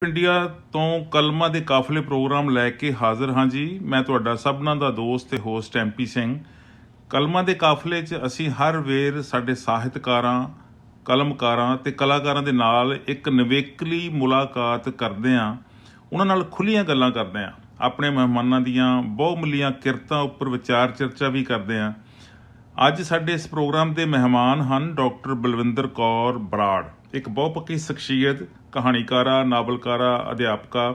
India ਤੋਂ ਕਲਮਾਂ ਦੇ ਕਾਫਲੇ programme ਲੈ ਕੇ ਹਾਜ਼ਰ ਹਾਂ ਜੀ। ਮੈਂ ਤੁਹਾਡਾ ਸਭਨਾਂ ਦਾ ਦੋਸਤ ਤੇ ਹੋਸਟ ਐਮਪੀ ਸਿੰਘ। ਕਲਮਾਂ ਦੇ ਕਾਫਲੇ 'ਚ ਅਸੀਂ ਹਰ ਵੇਰ ਸਾਡੇ ਸਾਹਿਤਕਾਰਾਂ, ਕਲਮਕਾਰਾਂ ਤੇ ਕਲਾਕਾਰਾਂ ਦੇ ਨਾਲ ਇੱਕ ਨਿਵੇਕਲੀ ਮੁਲਾਕਾਤ ਕਰਦੇ ਹਾਂ। ਉਹਨਾਂ ਨਾਲ ਖੁੱਲ੍ਹੀਆਂ ਗੱਲਾਂ ਕਰਦੇ ਹਾਂ, ਆਪਣੇ ਮਹਿਮਾਨਾਂ ਦੀਆਂ ਬਹੁਮੁੱਲੀਆਂ ਕਿਰਤਾਂ ਉੱਪਰ ਵਿਚਾਰ ਚਰਚਾ ਵੀ ਕਰਦੇ ਹਾਂ। ਅੱਜ ਸਾਡੇ ਇਸ ਪ੍ਰੋਗਰਾਮ ਦੇ ਮਹਿਮਾਨ ਹਨ ਡਾਕਟਰ ਬਲਵਿੰਦਰ ਕੌਰ ਬਰਾੜ, ਇੱਕ ਬਹੁਪੱਖੀ ਸ਼ਖਸੀਅਤ, ਕਹਾਣੀਕਾਰਾ, ਨਾਵਲਕਾਰਾ, ਅਧਿਆਪਕਾ,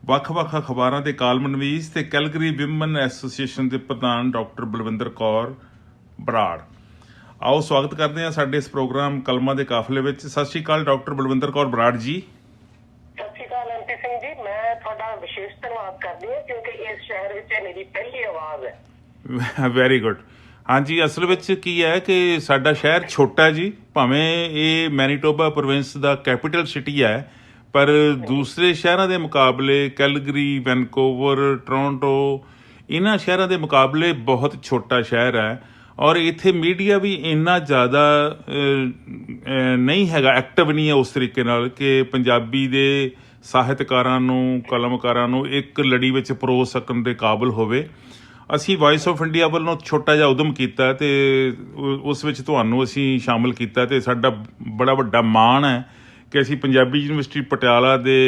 ਵੱਖ-ਵੱਖ ਅਖਬਾਰਾਂ ਦੇ ਕਾਲਮਨਵੀਸ ਤੇ ਕੈਲਗਰੀ ਵਿਮਨ ਐਸੋਸੀਏਸ਼ਨ ਦੇ ਪ੍ਰਧਾਨ ਡਾਕਟਰ ਬਲਵਿੰਦਰ ਕੌਰ ਬਰਾੜ। ਆਓ ਸਵਾਗਤ ਕਰਦੇ ਹਾਂ ਸਾਡੇ ਇਸ ਪ੍ਰੋਗਰਾਮ ਕਲਮਾਂ ਦੇ ਕਾਫਲੇ ਵਿੱਚ। ਸਤਿ ਸ਼੍ਰੀ ਅਕਾਲ ਡਾਕਟਰ ਬਲਵਿੰਦਰ ਕੌਰ ਬਰਾੜ ਜੀ। ਸਤਿ ਸ਼੍ਰੀ ਅਕਾਲ ਐਮਪੀ ਸਿੰਘ ਜੀ, ਮੈਂ ਤੁਹਾਡਾ ਵਿਸ਼ੇਸ਼ ਧੰਨਵਾਦ ਕਰਦੀ ਹਾਂ ਕਿਉਂਕਿ ਇਸ ਸ਼ਹਿਰ ਵਿੱਚ ਮੇਰੀ ਪਹਿਲੀ ਆਵਾਜ਼ ਹੈ। Very good. ਹਾਂਜੀ, ਅਸਲ ਵਿੱਚ ਕੀ ਹੈ ਕਿ ਸਾਡਾ ਸ਼ਹਿਰ ਛੋਟਾ ਜੀ, ਭਾਵੇਂ ਇਹ ਮੈਨੀਟੋਬਾ ਪ੍ਰੋਵਿੰਸ ਦਾ ਕੈਪੀਟਲ ਸਿਟੀ ਹੈ, ਪਰ ਦੂਸਰੇ ਸ਼ਹਿਰਾਂ ਦੇ ਮੁਕਾਬਲੇ ਕੈਲਗਰੀ, ਵੈਨਕੂਵਰ, ਟੋਰਾਂਟੋ, ਇਹਨਾਂ ਸ਼ਹਿਰਾਂ ਦੇ ਮੁਕਾਬਲੇ ਬਹੁਤ ਛੋਟਾ ਸ਼ਹਿਰ ਹੈ। ਔਰ ਇੱਥੇ ਮੀਡੀਆ ਵੀ ਇੰਨਾ ਜ਼ਿਆਦਾ ਨਹੀਂ ਹੈਗਾ, ਐਕਟਿਵ ਨਹੀਂ ਹੈ ਉਸ ਤਰੀਕੇ ਨਾਲ ਕਿ ਪੰਜਾਬੀ ਦੇ ਸਾਹਿਤਕਾਰਾਂ ਨੂੰ, ਕਲਮਕਾਰਾਂ ਨੂੰ ਇੱਕ ਲੜੀ ਵਿੱਚ ਪਰੋ ਸਕਣ ਦੇ ਕਾਬਲ ਹੋਵੇ। ਅਸੀਂ ਵਾਇਸ ਆਫ ਇੰਡੀਆ ਵੱਲੋਂ ਛੋਟਾ ਜਿਹਾ ਉਦਮ ਕੀਤਾ ਤੇ ਉਸ ਵਿੱਚ ਤੁਹਾਨੂੰ ਅਸੀਂ ਸ਼ਾਮਲ ਕੀਤਾ ਤੇ ਸਾਡਾ ਬੜਾ ਵੱਡਾ ਮਾਣ ਹੈ ਕਿ ਅਸੀਂ ਪੰਜਾਬੀ ਯੂਨੀਵਰਸਿਟੀ ਪਟਿਆਲਾ ਦੇ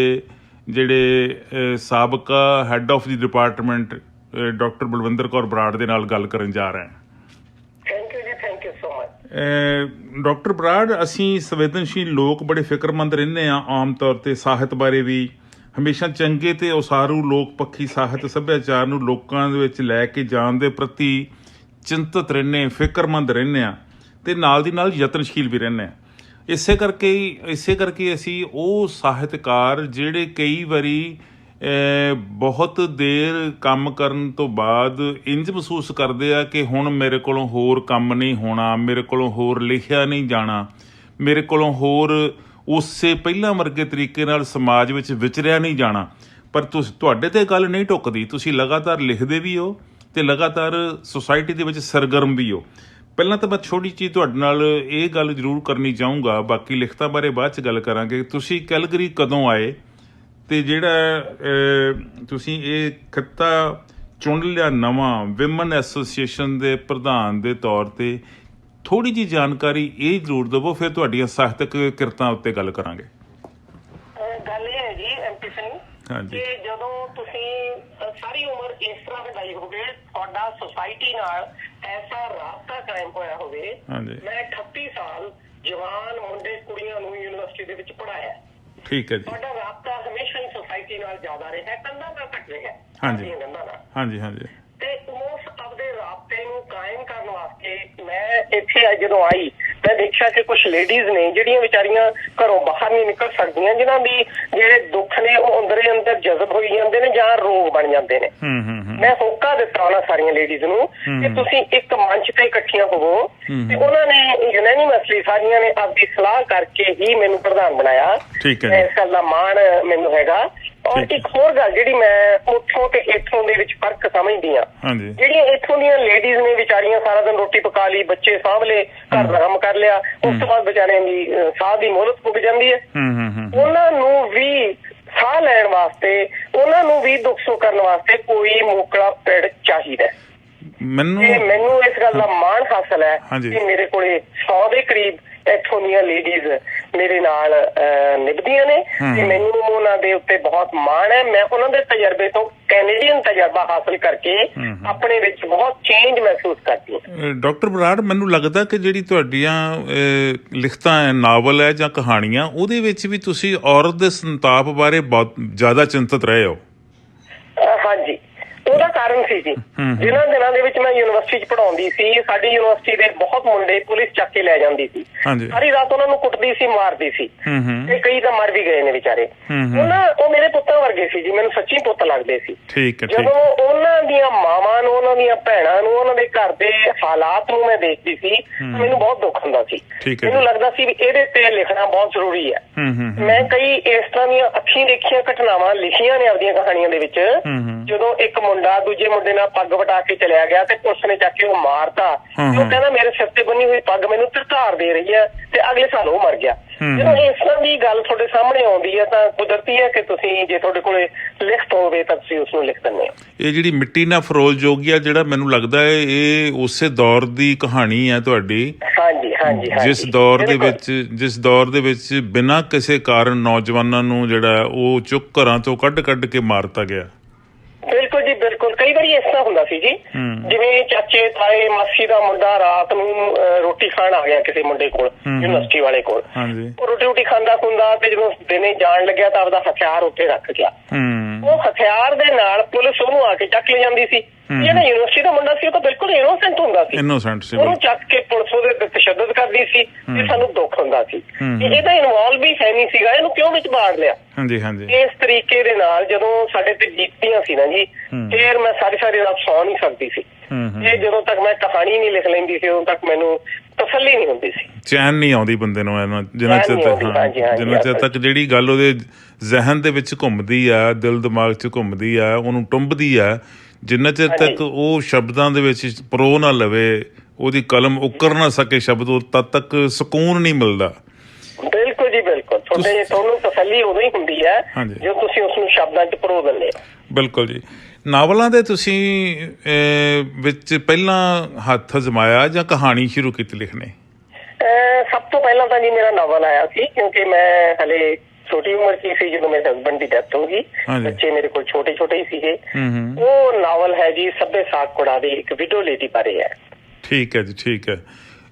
ਜਿਹੜੇ ਸਾਬਕਾ head of the department doctor Balwinder Kaur Brar ਦੇ ਨਾਲ ਗੱਲ ਕਰਨ ਜਾ ਰਹੇ ਹਾਂ। ਥੈਂਕ ਯੂ ਜੀ, thank you so much. Doctor Brar, ਅਸੀਂ ਸੰਵੇਦਨਸ਼ੀਲ ਲੋਕ ਬੜੇ ਫਿਕਰਮੰਦ ਰਹਿੰਦੇ ਹਾਂ ਆਮ ਤੌਰ 'ਤੇ, ਸਾਹਿਤ ਬਾਰੇ ਵੀ ਹਮੇਸ਼ਾ ਚੰਗੇ ਤੇ ਉਸਾਰੂ ਲੋਕ ਪੱਖੀ ਸਾਹਿਤ ਸੱਭਿਆਚਾਰ ਨੂੰ ਲੋਕਾਂ ਦੇ ਵਿੱਚ ਲੈ ਕੇ ਜਾਣ ਦੇ ਪ੍ਰਤੀ ਚਿੰਤਤ ਰਹਿੰਦੇ, ਫਿਕਰਮੰਦ ਰਹਿੰਦੇ ਹਾਂ ਤੇ ਨਾਲ ਦੀ ਨਾਲ ਯਤਨਸ਼ੀਲ ਵੀ ਰਹਿੰਦੇ ਹਾਂ। ਇਸੇ ਕਰਕੇ ਅਸੀਂ ਉਹ ਸਾਹਿਤਕਾਰ ਜਿਹੜੇ ਕਈ ਵਾਰੀ ਬਹੁਤ ਦੇਰ ਕੰਮ ਕਰਨ ਤੋਂ ਬਾਅਦ ਇੰਝ ਮਹਿਸੂਸ ਕਰਦੇ ਆ ਕਿ ਹੁਣ ਮੇਰੇ ਕੋਲੋਂ ਹੋਰ ਕੰਮ ਨਹੀਂ ਹੋਣਾ, ਮੇਰੇ ਕੋਲੋਂ ਹੋਰ ਲਿਖਿਆ ਨਹੀਂ ਜਾਣਾ, ਮੇਰੇ ਕੋਲੋਂ ਹੋਰ ਉਸੇ ਪਹਿਲਾਂ ਵਰਗੇ ਤਰੀਕੇ ਨਾਲ ਸਮਾਜ ਵਿੱਚ ਵਿਚਰਿਆ ਨਹੀਂ ਜਾਣਾ। ਪਰ ਤੁਹਾਡੇ ਤੇ ਗੱਲ ਨਹੀਂ ਢੁੱਕਦੀ, ਤੁਸੀਂ ਲਗਾਤਾਰ ਲਿਖਦੇ ਵੀ ਹੋ ਤੇ ਲਗਾਤਾਰ ਸੁਸਾਇਟੀ ਦੇ ਵਿੱਚ ਸਰਗਰਮ ਵੀ ਹੋ। ਪਹਿਲਾਂ ਤਾਂ ਮੈਂ ਛੋਟੀ ਚੀਜ਼ ਤੁਹਾਡੇ ਨਾਲ ਇਹ ਗੱਲ ਜ਼ਰੂਰ ਕਰਨੀ ਚਾਹੂੰਗਾ, ਬਾਕੀ ਲਿਖਤਾਂ ਬਾਰੇ ਬਾਅਦ 'ਚ ਗੱਲ ਕਰਾਂਗੇ। ਤੁਸੀਂ ਕੈਲਗਰੀ ਕਦੋਂ ਆਏ ਤੇ ਜਿਹੜਾ ਤੁਸੀਂ ਇਹ ਖਿੱਤਾ ਚੁਣ ਲਿਆ ਨਵਾਂ, ਵਿਮਨ ਐਸੋਸੀਏਸ਼ਨ ਦੇ ਪ੍ਰਧਾਨ ਦੇ ਤੌਰ 'ਤੇ, ਥੋੜ੍ਹੀ ਜਿਹੀ ਜਾਣਕਾਰੀ ਇਹ ਜ਼ਰੂਰ ਦੇਵੋ, ਫਿਰ ਤੁਹਾਡੀਆਂ ਸਾਹਿਤਕ ਕਿਰਤਾਂ ਉੱਤੇ ਗੱਲ ਕਰਾਂਗੇ। ਗੱਲ ਇਹ ਹੈ ਜੀ ਐਮਪੀ ਸਿੰਘ, ਹਾਂਜੀ, ਕਿ ਜਦੋਂ ਤੁਸੀਂ ਸਾਰੀ ਉਮਰ ਇਸ ਤਰ੍ਹਾਂ ਵਧਾਈ ਹੋਵੇ, ਤੁਹਾਡਾ ਸੁਸਾਇਟੀ ਨਾਲ ਐਸਾ ਰਾਬਤਾ ਕਾਇਮ ਹੋਇਆ ਹੋਵੇ। ਮੈਂ 38 ਸਾਲ ਜਵਾਨ ਮੁੰਡੇ ਕੁੜੀਆਂ ਨੂੰ ਯੂਨੀਵਰਸਿਟੀ ਦੇ ਵਿੱਚ ਪੜ੍ਹਾਇਆ। ਠੀਕ ਹੈ ਜੀ। ਤੁਹਾਡਾ ਰਾਬਤਾ ਹਮੇਸ਼ਾ ਹੀ ਸੁਸਾਇਟੀ ਨਾਲ ਜ਼ਿਆਦਾ ਰਿਹਾ, ਕੰਧਾਂ ਨਾਲ ਘੱਟ ਰਿਹਾ। ਹਾਂਜੀ ਹਾਂਜੀ ਹਾਂਜੀ। ਤੇ ਉਸ ਆਪਦੇ ਰਾਬਤੇ ਨੂੰ ਕਾਇਮ ਕਰਨ ਵਾਸਤੇ ਮੈਂ ਇੱਥੇ ਜਦੋਂ ਆਈ, ਮੈਂ ਦੇਖਿਆ ਕਿ ਕੁਝ ਲੇਡੀਜ਼ ਨੇ ਜਿਹੜੀਆਂ ਵਿਚਾਰੀਆਂ ਘਰੋਂ ਬਾਹਰ ਨਹੀਂ ਨਿਕਲ ਸਕਦੀਆਂ, ਜਿਨ੍ਹਾਂ ਦੀ ਜਿਹੜੇ ਦੁੱਖ ਨੇ ਉਹ ਅੰਦਰ ਜਜ਼ਬ ਹੋਈ ਜਾਂਦੇ ਨੇ ਜਾਂ ਰੋਗ ਬਣ ਜਾਂਦੇ ਨੇ। ਮੈਂ ਹੋਕਾ ਦਿੱਤਾ ਉਹਨਾਂ ਸਾਰੀਆਂ ਲੇਡੀਜ਼ ਨੂੰ ਕਿ ਤੁਸੀਂ ਇੱਕ ਮੰਚ ਤੇ ਇਕੱਠੀਆਂ ਹੋਵੋ, ਤੇ ਉਹਨਾਂ ਨੇ ਯੂਨੈਨਿਮਸਲੀ ਸਾਰੀਆਂ ਨੇ ਆਪਦੀ ਸਲਾਹ ਕਰਕੇ ਹੀ ਮੈਨੂੰ ਪ੍ਰਧਾਨ ਬਣਾਇਆ। ਇਸ ਗੱਲ ਦਾ ਮਾਣ ਮੈਨੂੰ ਹੈਗਾ। ਔਰ ਇੱਕ ਹੋਰ ਗੱਲ ਜਿਹੜੀ ਮੈਂ ਉੱਥੋਂ ਤੇ ਇੱਥੋਂ ਦੇ ਵਿੱਚ ਫਰਕ ਸਮਝਦੀ ਹਾਂ, ਜਿਹੜੀਆਂ ਇੱਥੋਂ ਦੀਆਂ ਲੇਡੀਜ਼ ਨੇ ਵਿਚਾਰੀਆਂ ਸਾਰਾ ਦਿਨ ਰੋਟੀ ਪਕਾ ਲਈ, ਬੱਚੇ ਸਾਂਭ ਲਏ, ਘਰ ਦਾ ਕੰਮ ਕਰ ਲਿਆ, ਉਸ ਤੋਂ ਬਾਅਦ ਵਿਚਾਰਿਆਂ ਦੀ ਸਾਹ ਦੀ ਮੋਹਲਤ ਪੁੱਗ ਜਾਂਦੀ ਹੈ। ਉਹਨਾਂ ਨੂੰ ਵੀ ਸਾਹ ਲੈਣ ਵਾਸਤੇ, ਉਹਨਾਂ ਨੂੰ ਵੀ ਦੁੱਖ ਸੁੱਖ ਕਰਨ ਵਾਸਤੇ ਕੋਈ ਮੋਕਲਾ ਪਿੜ ਚਾਹੀਦਾ। ਮੈਨੂੰ ਇਸ ਗੱਲ ਦਾ ਮਾਣ ਹਾਸਲ ਹੈ ਕਿ ਮੇਰੇ ਕੋਲੇ 100 ਦੇ ਕਰੀਬ ਇੱਥੋਂ ਦੀਆਂ ਲੇਡੀਜ਼ ਮੇਰੇ ਨਾਲ ਨਿਭਦੀਆਂ ਨੇ ਤੇ ਮੈਨੂੰ ਉਹਨਾਂ ਦੇ ਉੱਤੇ ਬਹੁਤ ਮਾਣ ਹੈ। ਮੈਂ ਉਹਨਾਂ ਦੇ ਤਜਰਬੇ ਤੋਂ ਕੈਨੇਡੀਅਨ ਤਜਰਬਾ ਹਾਸਲ ਕਰਕੇ ਆਪਣੇ ਵਿੱਚ ਬਹੁਤ ਚੇਂਜ ਮਹਿਸੂਸ ਕਰਦੀ ਹਾਂ। ਡਾਕਟਰ ਬਰਾੜ, ਮੈਨੂੰ ਲੱਗਦਾ ਕਿ ਜਿਹੜੀ ਤੁਹਾਡੀਆਂ ਲਿਖਤਾਂ ਹੈ, ਨਾਵਲ ਹੈ ਜਾਂ ਕਹਾਣੀਆਂ, ਉਹਦੇ ਵਿੱਚ ਵੀ ਤੁਸੀਂ ਔਰਤ ਦੇ ਸੰਤਾਪ ਬਾਰੇ ਬਹੁਤ ਜ਼ਿਆਦਾ ਚਿੰਤਤ ਰਹੇ ਹੋ। ਹਾਂਜੀ, ਉਹਦਾ ਕਾਰਨ ਸੀ ਜੀ, ਜਿਨ੍ਹਾਂ ਦਿਨਾਂ ਦੇ ਵਿੱਚ ਮੈਂ ਯੂਨੀਵਰਸਿਟੀ 'ਚ ਪੜ੍ਹਾਉਂਦੀ ਸੀ, ਸਾਡੀ ਯੂਨੀਵਰਸਿਟੀ ਦੇ ਬਹੁਤ ਮੁੰਡੇ ਪੁਲਿਸ ਚੱਕ ਕੇ ਲੈ ਜਾਂਦੀ ਸੀ, ਸਾਰੀ ਰਾਤ ਉਹਨਾਂ ਨੂੰ ਕੁੱਟਦੀ ਸੀ, ਮਾਰਦੀ ਸੀ, ਤੇ ਕਈ ਤਾਂ ਮਰ ਵੀ ਗਏ ਨੇ ਵਿਚਾਰੇ। ਉਹ ਮੇਰੇ ਪੁੱਤਾਂ ਵਰਗੇ ਸੀ ਜੀ, ਮੈਨੂੰ ਸੱਚੀ ਪੁੱਤ ਲੱਗਦੇ ਸੀ। ਜਦੋਂ ਉਹਨਾਂ ਦੀਆਂ ਮਾਵਾਂ ਨੂੰ, ਉਹਨਾਂ ਦੀਆਂ ਭੈਣਾਂ ਨੂੰ, ਉਹਨਾਂ ਦੇ ਘਰ ਦੇ ਹਾਲਾਤ ਨੂੰ ਮੈਂ ਦੇਖਦੀ ਸੀ, ਮੈਨੂੰ ਬਹੁਤ ਦੁੱਖ ਹੁੰਦਾ ਸੀ। ਮੈਨੂੰ ਲੱਗਦਾ ਸੀ ਵੀ ਇਹਦੇ ਤੇ ਲਿਖਣਾ ਬਹੁਤ ਜ਼ਰੂਰੀ ਹੈ। ਮੈਂ ਕਈ ਇਸ ਤਰ੍ਹਾਂ ਦੀਆਂ ਅੱਖੀਂ ਦੇਖੀਆਂ ਘਟਨਾਵਾਂ ਲਿਖੀਆਂ ਨੇ ਆਪਦੀਆਂ ਕਹਾਣੀਆਂ ਦੇ ਵਿੱਚ, ਜਦੋਂ ਇੱਕ ਮੁੰਡਾ ਦੂਜੇ ਮੁੰਡੇ ਨਾਲ ਪੱਗ ਵਟਾ ਕੇ ਚਲਿਆ ਗਿਆ ਤੇ ਪੁਲਿਸ ਨੇ ਚੱਕ ਕੇ ਉਹ ਮਾਰਤਾ, ਉਹ ਕਹਿੰਦਾ ਮੇਰੇ ਸਿਰ ਤੇ ਬੰਨੀ ਹੋਈ ਪੱਗ ਮੈਨੂੰ ਧਾਰ ਦੇ ਰਹੀ ਹੈ, ਤੇ ਅਗਲੇ ਸਾਲ ਉਹ ਮਰ ਗਿਆ। ਜਦੋਂ ਇਸ ਤਰ੍ਹਾਂ ਦੀ ਗੱਲ ਤੁਹਾਡੇ ਸਾਹਮਣੇ ਆਉਂਦੀ ਹੈ ਤਾਂ ਕੁਦਰਤੀ ਹੈ ਕਿ ਤੁਸੀਂ ਜੇ ਤੁਹਾਡੇ ਕੋਲੇ ਲਿਖਤ ਹੋਵੇ ਤਾਂ ਤੁਸੀਂ ਉਸ ਨੂੰ ਲਿਖ ਦਿੰਦੇ ਹੋ। ਇਹ ਜਿਹੜੀ ਮਿੱਟੀ ਨਾਲ ਫਰੋਲ ਜੋਗੀਆ, ਜਿਹੜਾ ਮੈਨੂੰ ਲੱਗਦਾ ਹੈ ਇਹ ਉਸੇ ਦੌਰ ਦੀ ਕਹਾਣੀ ਹੈ ਤੁਹਾਡੀ। ਹਾਂਜੀ ਹਾਂਜੀ, ਜਿਸ ਦੌਰ ਦੇ ਵਿੱਚ ਬਿਨਾਂ ਕਿਸੇ ਕਾਰਨ ਨੌਜਵਾਨਾਂ ਨੂੰ ਜਿਹੜਾ ਉਹ ਚੁੱਕ ਘਰਾਂ ਤੋਂ ਕੱਢ ਕੇ ਮਾਰਤਾ ਗਿਆ। ਬਿਲਕੁਲ ਜੀ ਬਿਲਕੁਲ। ਕਈ ਵਾਰੀ ਇਸ ਤਰ੍ਹਾਂ ਹੁੰਦਾ ਸੀ ਜੀ, ਜਿਵੇਂ ਚਾਚੇ ਤਾਏ ਮਾਸੀ ਦਾ ਮੁੰਡਾ ਰਾਤ ਨੂੰ ਰੋਟੀ ਖਾਣ ਆ ਗਿਆ ਕਿਸੇ ਮੁੰਡੇ ਕੋਲ, ਯੂਨੀਵਰਸਿਟੀ ਵਾਲੇ ਕੋਲ, ਉਹ ਰੋਟੀ ਖਾਂਦਾ ਖੁੰਦਾ ਤੇ ਜਦੋਂ ਦਿਨੇ ਜਾਣ ਲੱਗਿਆ ਤਾਂ ਆਪਦਾ ਹਥਿਆਰ ਉੱਥੇ ਰੱਖ ਗਿਆ। ਉਹ ਹਥਿਆਰ ਦੇ ਨਾਲ ਪੁਲਿਸ ਉਹਨੂੰ ਆ ਕੇ ਚੱਕ ਲੈ ਜਾਂਦੀ ਸੀ। ਜਿਹੜਾ ਯੂਨੀਵਰਸਿਟੀ ਦਾ ਮੁੰਡਾ ਸੀ ਉਹ ਤਾਂ ਬਿਲਕੁਲ ਇਨੋਸੈਂਟ ਹੁੰਦਾ ਸੀ, ਉਹਨੂੰ ਚੱਕ ਕੇ ਪੁਲਿਸ ਉਹਦੇ ਤੇ ਤਸ਼ੱਦਦ ਕਰਦੀ ਸੀ ਤੇ ਸਾਨੂੰ ਦੁੱਖ ਹੁੰਦਾ ਸੀ ਕਿ ਇਹਦਾ ਇਨਵੋਲਵ ਵੀ ਹੈ ਨਹੀਂ ਸੀਗਾ, ਇਹਨੂੰ ਕਿਉਂ ਵਿੱਚ ਬਾੜ ਲਿਆ। ਇਸ ਤਰੀਕੇ ਦੇ ਨਾਲ ਜਦੋਂ ਸਾਡੇ ਤੇ ਬੀਤੀਆਂ ਸੀ ਨਾ ਜੀ, ਫੇਰ ਮੈਂ ਸਾਰੀ ਰਾਤ ਸੌ ਨਹੀਂ ਸਕਦੀ ਸੀ। ਇਹ ਜਦੋਂ ਤੱਕ ਮੈਂ ਕਹਾਣੀ ਨਹੀਂ ਲਿਖ ਲੈਂਦੀ ਸੀ ਉਦੋਂ ਤੱਕ ਮੈਨੂੰ ਤਸੱਲੀ ਨਹੀਂ ਹੁੰਦੀ ਸੀ, ਚੈਨ ਨਹੀਂ ਆਉਂਦੀ ਬੰਦੇ ਨੂੰ ਜਿੰਨਾ ਚਿਰ ਤੱਕ ਜਿਹੜੀ ਗੱਲ ਉਹਦੇ ਜ਼ਹਿਨ ਦੇ ਵਿੱਚ ਘੁੰਮਦੀ ਆ, ਦਿਲ ਦਿਮਾਗ 'ਚ ਘੁੰਮਦੀ ਆ, ਉਹਨੂੰ ਟੁੰਬਦੀ ਆ, ਜਿੰਨਾ ਚਿਰ ਤੱਕ ਉਹ ਸ਼ਬਦਾਂ ਦੇ ਵਿੱਚ ਪਰੋ ਨਾ ਲਵੇ, ਉਹਦੀ ਕਲਮ ਉੱਕਰ ਨਾ ਸਕੇ ਸ਼ਬਦ, ਤਦ ਤੱਕ ਸਕੂਨ ਨਹੀਂ ਮਿਲਦਾ। ਬਿਲਕੁਲ ਜੀ ਬਿਲਕੁਲ। ਤੁਹਾਨੂੰ ਤਸੱਲੀ ਉਦੋਂ ਹੀ ਹੁੰਦੀ ਹੈ ਜਦੋਂ ਤੁਸੀਂ ਉਸ ਨੂੰ ਸ਼ਬਦਾਂ 'ਚ ਪਰੋ ਦਿੰਦੇ ਹੋ। ਬਿਲਕੁਲ ਜੀ। ਨਾਵਲਾਂ ਦੇ ਤੁਸੀਂ ਵਿੱਚ ਪਹਿਲਾਂ ਹੱਥ ਅਜ਼ਮਾਇਆ ਜਾਂ ਕਹਾਣੀ ਸ਼ੁਰੂ ਕੀਤੀ ਲਿਖਣੀ? ਸਭ ਤੋਂ ਪਹਿਲਾਂ ਤਾਂ ਜੀ ਮੇਰਾ ਨਾਵਲ ਆਇਆ ਸੀ, ਕਿਉਂਕਿ ਮੈਂ ਹਲੇ ਛੋਟੀ ਉਮਰ ਚ ਸੀ ਜਦੋਂ ਮੇਰੇ ਹਸਬੈਂਡ ਦੀ ਡੈਥ ਹੋ ਗਈ, ਬੱਚੇ ਮੇਰੇ ਕੋਲ ਛੋਟੇ ਹੀ ਸੀਗੇ। ਉਹ ਨਾਵਲ ਹੈ ਜੀ ਸੱਭੇ ਸਾਕ ਕੁੜਾਵੇ, ਇੱਕ ਵਿਡੋ ਲੇਡੀ ਬਾਰੇ ਹੈ। ਠੀਕ ਹੈ ਜੀ, ਠੀਕ ਹੈ।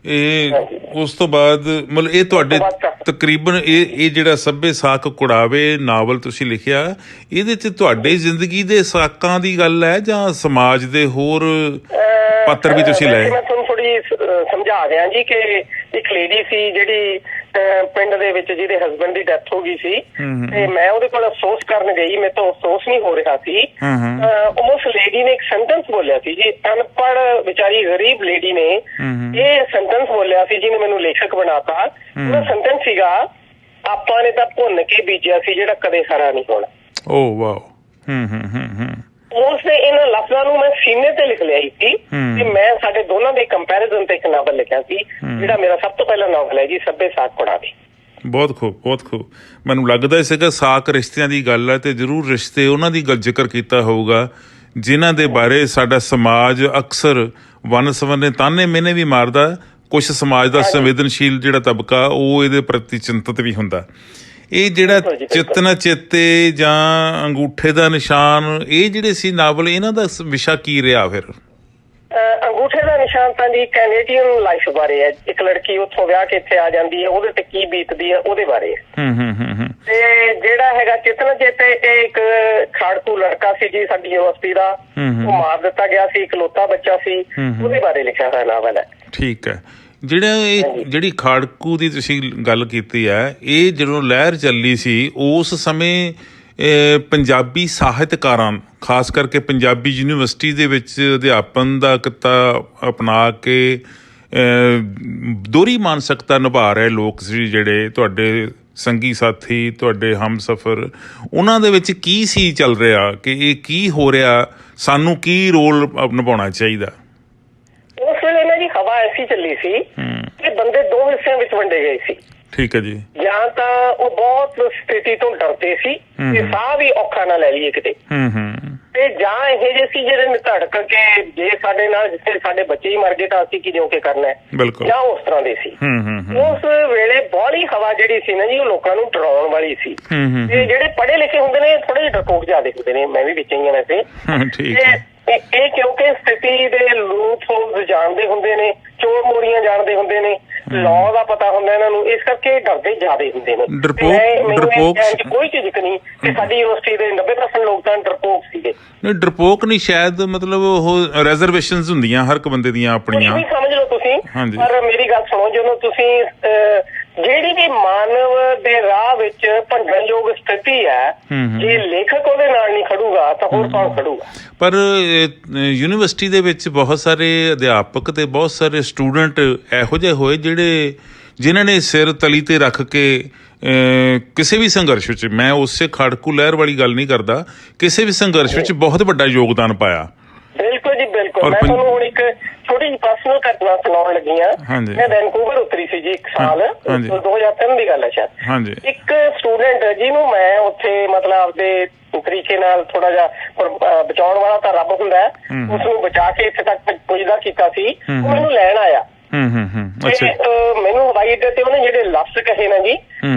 ਇਹ ਉਸ ਤੋਂ ਬਾਅਦ ਮਤਲਬ ਇਹ ਤੁਹਾਡੇ ਤਕਰੀਬਨ ਇਹ ਜਿਹੜਾ ਸੱਭੇ ਸਾਕ ਕੁੜਾਵੇ ਨਾਵਲ ਤੁਸੀਂ ਲਿਖਿਆ, ਇਹਦੇ ਚ ਤੁਹਾਡੇ ਜ਼ਿੰਦਗੀ ਦੇ ਸਾਕਾਂ ਦੀ ਗੱਲ ਹੈ ਜਾਂ ਸਮਾਜ ਦੇ ਹੋਰ ਪਾਤਰ ਵੀ ਤੁਸੀਂ ਲਏ? ਮੈਂ ਤੁਹਾਨੂੰ ਥੋੜੀ ਸਮਝਾ ਦਿਆਂ ਜੀ ਕਿ ਇੱਕ ਲੇਡੀ ਸੀ ਜਿਹੜੀ ਪਿੰਡ ਦੇ ਵਿੱਚ ਜਿਹਦੇ ਹਸਬੈਂਡ ਦੀ ਡੈਥ ਹੋ ਗਈ ਸੀ, ਤੇ ਮੈਂ ਉਹਦੇ ਕੋਲ ਅਫਸੋਸ ਕਰਨ ਗਈ, ਮੇਰੇ ਤੋਂ ਅਫਸੋਸ ਨਹੀਂ ਹੋ ਰਿਹਾ ਸੀ। ਉਸ ਲੇਡੀ ਨੇ ਇੱਕ ਸੈਂਟੈਂਸ ਬੋਲਿਆ ਸੀ ਜੀ, ਅਨਪੜ੍ਹ ਵਿਚਾਰੀ ਗਰੀਬ ਲੇਡੀ ਨੇ ਇਹ ਸੈਂਟੈਂਸ ਬੋਲਿਆ ਸੀ ਜਿਹਨੇ ਮੈਨੂੰ ਲੇਖਕ ਬਣਾਤਾ। ਉਹ ਸੈਂਟੈਂਸ ਸੀਗਾ, ਆਪਾਂ ਨੇ ਤਾਂ ਭੁੰਨ ਕੇ ਬੀਜਿਆ ਸੀ ਜਿਹੜਾ ਕਦੇ ਹਰਾ ਨਹੀਂ ਹੋਣਾ। ਓ ਵਾਓ। ਉਸਨੇ ਇਹਨਾਂ ਲਫ਼ਜ਼ਾਂ ਨੂੰ ਮੈਂ ਸੀਨੇ ਤੇ ਲਿਖ ਲਿਆ ਸੀ ਤੇ ਮੈਂ ਸਾਡੇ ਦੋਨਾਂ ਦੇ ਕੰਪੈਰੀਜ਼ਨ ਤੇ ਇੱਕ ਨਾਵਲ ਲਿਖਿਆ ਸੀ, ਜਿਹੜਾ ਮੇਰਾ ਸਭ ਤੋਂ ਪਹਿਲਾ ਨਾਵਲ ਹੈ ਜੀ ਸੱਭੇ ਸਾਕ ਕੁੜਾਵੇ। ਬਹੁਤ ਖੂਬ, ਬਹੁਤ ਖੂਬ। ਮੈਨੂੰ ਲੱਗਦਾ ਸੀਗਾ ਸਾਕ ਰਿਸ਼ਤਿਆਂ ਦੀ ਗੱਲ ਹੈ ਤੇ ਜ਼ਰੂਰ ਰਿਸ਼ਤੇ ਉਹਨਾਂ ਦੀ ਗੱਲ ਜ਼ਿਕਰ ਕੀਤਾ ਹੋਊਗਾ ਜਿਨ੍ਹਾਂ ਦੇ ਬਾਰੇ ਸਾਡਾ ਸਮਾਜ ਅਕਸਰ ਵੰਨ ਸਵੰਨੇ ਤਾਨੇ ਮਿਹਨੇ ਵੀ ਮਾਰਦਾ। ਕੁਛ ਸਮਾਜ ਦਾ ਸੰਵੇਦਨਸ਼ੀਲ ਜਿਹੜਾ ਤਬਕਾ ਉਹ ਇਹਦੇ ਪ੍ਰਤੀ ਚਿੰਤਤ ਵੀ ਹੁੰਦਾ। ਇਹ ਜਿਹੜਾ ਚਿਤਨਾ ਚੇਤੇ ਜਾਂ ਅੰਗੂਠੇ ਦਾ ਨਿਸ਼ਾਨ, ਇਹ ਜਿਹੜੇ ਸੀ ਨਾਵਲ, ਇਹਨਾਂ ਦਾ ਵਿਸ਼ਾ ਕੀ ਰਿਹਾ ਫਿਰ? ਅੰਗੂਠੇ ਦਾ ਨਿਸ਼ਾਨ ਤਾਂ ਜੀ ਕੈਨੇਡੀਅਨ ਲਾਈਫ ਬਾਰੇ ਹੈ। ਇੱਕ ਲੜਕੀ ਉੱਥੋਂ ਵਿਆਹ ਕੇ ਇੱਥੇ ਆ ਜਾਂਦੀ ਹੈ, ਉਹਦੇ ਤੇ ਕੀ ਬੀਤਦੀ ਹੈ ਉਹਦੇ ਬਾਰੇ ਹੈ। ਤੇ ਜਿਹੜਾ ਹੈਗਾ ਚਿਤਨਾ ਚੇਤੇ, ਇਹ ਇੱਕ ਖਾੜਕੂ ਲੜਕਾ ਸੀ ਜੀ ਸਾਡੀ ਯੂਨੀਵਰਸਿਟੀ ਦਾ, ਉਹ ਮਾਰ ਦਿੱਤਾ ਗਿਆ ਸੀ, ਇਕਲੌਤਾ ਬੱਚਾ ਸੀ, ਉਹਦੇ ਬਾਰੇ ਲਿਖਿਆ ਹੋਇਆ ਨਾਵਲ ਹੈ। ਠੀਕ ਹੈ। ਜਿਹੜੀ ਖਾੜਕੂ ਦੀ ਤੁਸੀਂ ਗੱਲ ਕੀਤੀ ਹੈ, ਇਹ ਜਦੋਂ ਲਹਿਰ ਚੱਲੀ ਸੀ ਉਸ ਸਮੇਂ ਪੰਜਾਬੀ ਸਾਹਿਤਕਾਰਾਂ, ਖਾਸ ਕਰਕੇ ਪੰਜਾਬੀ ਯੂਨੀਵਰਸਿਟੀ ਦੇ ਵਿੱਚ ਅਧਿਆਪਨ ਦਾ ਕਿੱਤਾ ਅਪਣਾ ਕੇ ਦੋਹਰੀ ਮਾਨਸਿਕਤਾ ਨਿਭਾ ਰਹੇ ਲੋਕ ਸੀ ਜਿਹੜੇ ਤੁਹਾਡੇ ਸੰਗੀ ਸਾਥੀ, ਤੁਹਾਡੇ ਹਮਸਫਰ, ਉਹਨਾਂ ਦੇ ਵਿੱਚ ਕੀ ਸੀ ਚੱਲ ਰਿਹਾ ਕਿ ਇਹ ਕੀ ਹੋ ਰਿਹਾ, ਸਾਨੂੰ ਕੀ ਰੋਲ ਨਿਭਾਉਣਾ ਚਾਹੀਦਾ? ਉਸ ਵੇਲੇ ਨਾ ਜੀ ਹਵਾ ਐਸੀ ਚੱਲੀ ਸੀ ਕਿ ਬੰਦੇ ਦੋ ਹਿੱਸਿਆਂ ਵਿੱਚ ਵੰਡੇ ਗਏ ਸੀ। ਠੀਕ ਹੈ ਜੀ। ਜਾਂ ਤਾਂ ਉਹ ਬਹੁਤ ਸਥਿਤੀ ਤੋਂ ਡਰਦੇ ਸੀ ਕਿ ਸਾਹ ਵੀ ਔਖਾ ਨਾ ਲੈ ਲਈਏ ਕਿਤੇ, ਤੇ ਜਾਂ ਇਹ ਜਿਹੇ ਸੀ ਜਿਹੜੇ ਨਿਧੜਕ ਕੇ ਜੇ ਸਾਡੇ ਨਾਲ ਜਿੱਥੇ ਸਾਡੇ ਬੱਚੇ ਹੀ ਮਰ ਗਏ ਤਾਂ ਅਸੀਂ ਕੀ ਜਿਉਂ ਕੇ ਕਰਨਾ ਹੈ, ਜਾਂ ਉਸ ਤਰ੍ਹਾਂ ਦੇ ਸੀ। ਉਸ ਵੇਲੇ ਬਾਹਲੀ ਹਵਾ ਜਿਹੜੀ ਸੀ ਨਾ ਜੀ ਉਹ ਲੋਕਾਂ ਨੂੰ ਡਰਾਉਣ ਵਾਲੀ ਸੀ। ਤੇ ਜਿਹੜੇ ਪੜ੍ਹੇ ਲਿਖੇ ਹੁੰਦੇ ਨੇ ਥੋੜੇ ਜਿਹੇ ਡਰਪੋਕ ਜ਼ਿਆਦਾ ਹੁੰਦੇ ਨੇ, ਮੈਂ ਵੀ ਵਿੱਚ ਹੀ ਹਾਂ ਵੈਸੇ। ਇਹ ਕਿਉਂਕਿ ਸਥਿਤੀ ਦੇ ਲੂਪ ਹੋਲਸ ਜਾਣਦੇ ਹੁੰਦੇ ਨੇ, ਚੋਰ ਮੋਰੀਆਂ ਜਾਣਦੇ ਹੁੰਦੇ ਨੇ, ਲਾਅ ਦਾ ਪਤਾ ਹੁੰਦਾ ਇਹਨਾਂ ਨੂੰ, ਇਸ ਕਰਕੇ ਡਰਦੇ ਜ਼ਿਆਦਾ ਹੁੰਦੇ ਨੇ। ਕੋਈ ਝਿਜਕ ਨਹੀਂ ਕਿ ਸਾਡੀ ਯੂਨੀਵਰਸਿਟੀ ਦੇ 90% ਲੋਕ ਤਾਂ ਡਰਪੋਕ ਸੀਗੇ। ਨਹੀਂ, ਡਰਪੋਕ ਨਹੀਂ, ਸ਼ਾਇਦ ਮਤਲਬ ਉਹ ਰਿਜ਼ਰਵੇਸ਼ਨਸ ਹੁੰਦੀਆਂ ਹਰ ਇੱਕ ਬੰਦੇ ਦੀਆਂ ਆਪਣੀਆਂ, ਸਮਝ ਲਓ ਤੁਸੀਂ। ਪਰ ਮੇਰੀ ਗੱਲ ਸੁਣੋ, ਜਦੋਂ ਤੁਸੀਂ ਜਿਹੜੀ ਵੀ ਮਾਨਵ ਦੇ ਰਾਹ ਵਿੱਚ ਭੰਡਣਯੋਗ ਸਥਿਤੀ ਹੈ, ਜੇ ਲੇਖਕ ਉਹਦੇ ਨਾਲ ਨਹੀਂ ਖੜੂਗਾ ਤਾਂ ਹੋਰ ਕੌਣ ਖੜੂਗਾ? ਪਰ ਯੂਨੀਵਰਸਿਟੀ ਦੇ ਵਿੱਚ ਬਹੁਤ ਸਾਰੇ ਅਧਿਆਪਕ ਤੇ ਬਹੁਤ ਸਾਰੇ ਸਟੂਡੈਂਟ ਇਹੋ ਜਿਹੇ ਹੋਏ ਜਿਹੜੇ ਜਿਨ੍ਹਾਂ ਨੇ ਸਿਰ ਤਲੀ ਤੇ ਰੱਖ ਕੇ ਕਿਸੇ ਵੀ ਸੰਘਰਸ਼ ਵਿੱਚ, ਮੈਂ ਉਸੇ ਖੜਕੂ ਲਹਿਰ ਵਾਲੀ ਗੱਲ ਨਹੀਂ ਕਰਦਾ, ਕਿਸੇ ਵੀ ਸੰਘਰਸ਼ ਵਿੱਚ ਬਹੁਤ ਵੱਡਾ ਯੋਗਦਾਨ ਪਾਇਆ। ਬਿਲਕੁਲ ਜੀ ਬਿਲਕੁਲ। ਮੈਂ ਤੁਹਾਨੂੰ ਹੁਣ ਇੱਕ ਛੋਟੀ ਜਿਹੀ ਪਰਸਨਲ ਘਟਨਾ ਸੁਣਾਉਣ ਲੱਗੀ ਹਾਂ। ਮੈਂ ਵੈਨਕੂਵਰ ਉਤਰੀ ਸੀ ਜੀ 1 ਸਾਲ, 2003 ਦੀ ਗੱਲ ਹੈ ਸ਼ਾਇਦ। ਇੱਕ ਸਟੂਡੈਂਟ ਜਿਹਨੂੰ ਮੈਂ ਉੱਥੇ ਮਤਲਬ ਆਪਦੇ ਤਰੀਕੇ ਨਾਲ ਥੋੜਾ ਜਿਹਾ ਬਚਾਉਣ ਵਾਲਾ ਤਾਂ ਰੱਬ ਹੁੰਦਾ ਹੈ, ਉਸਨੂੰ ਬਚਾ ਕੇ ਇੱਥੇ ਤੱਕ ਪੁੱਜਦਾ ਕੀਤਾ ਸੀ, ਉਹ ਮੈਨੂੰ ਲੈਣ ਆਇਆ। ਮੈਨੂੰ ਹਵਾਈ ਅੱਡੇ ਤੇ ਉਹਨੇ ਜਿਹੜੇ ਲਫ਼ਜ਼ ਕਹੇ ਨਾ ਜੀ,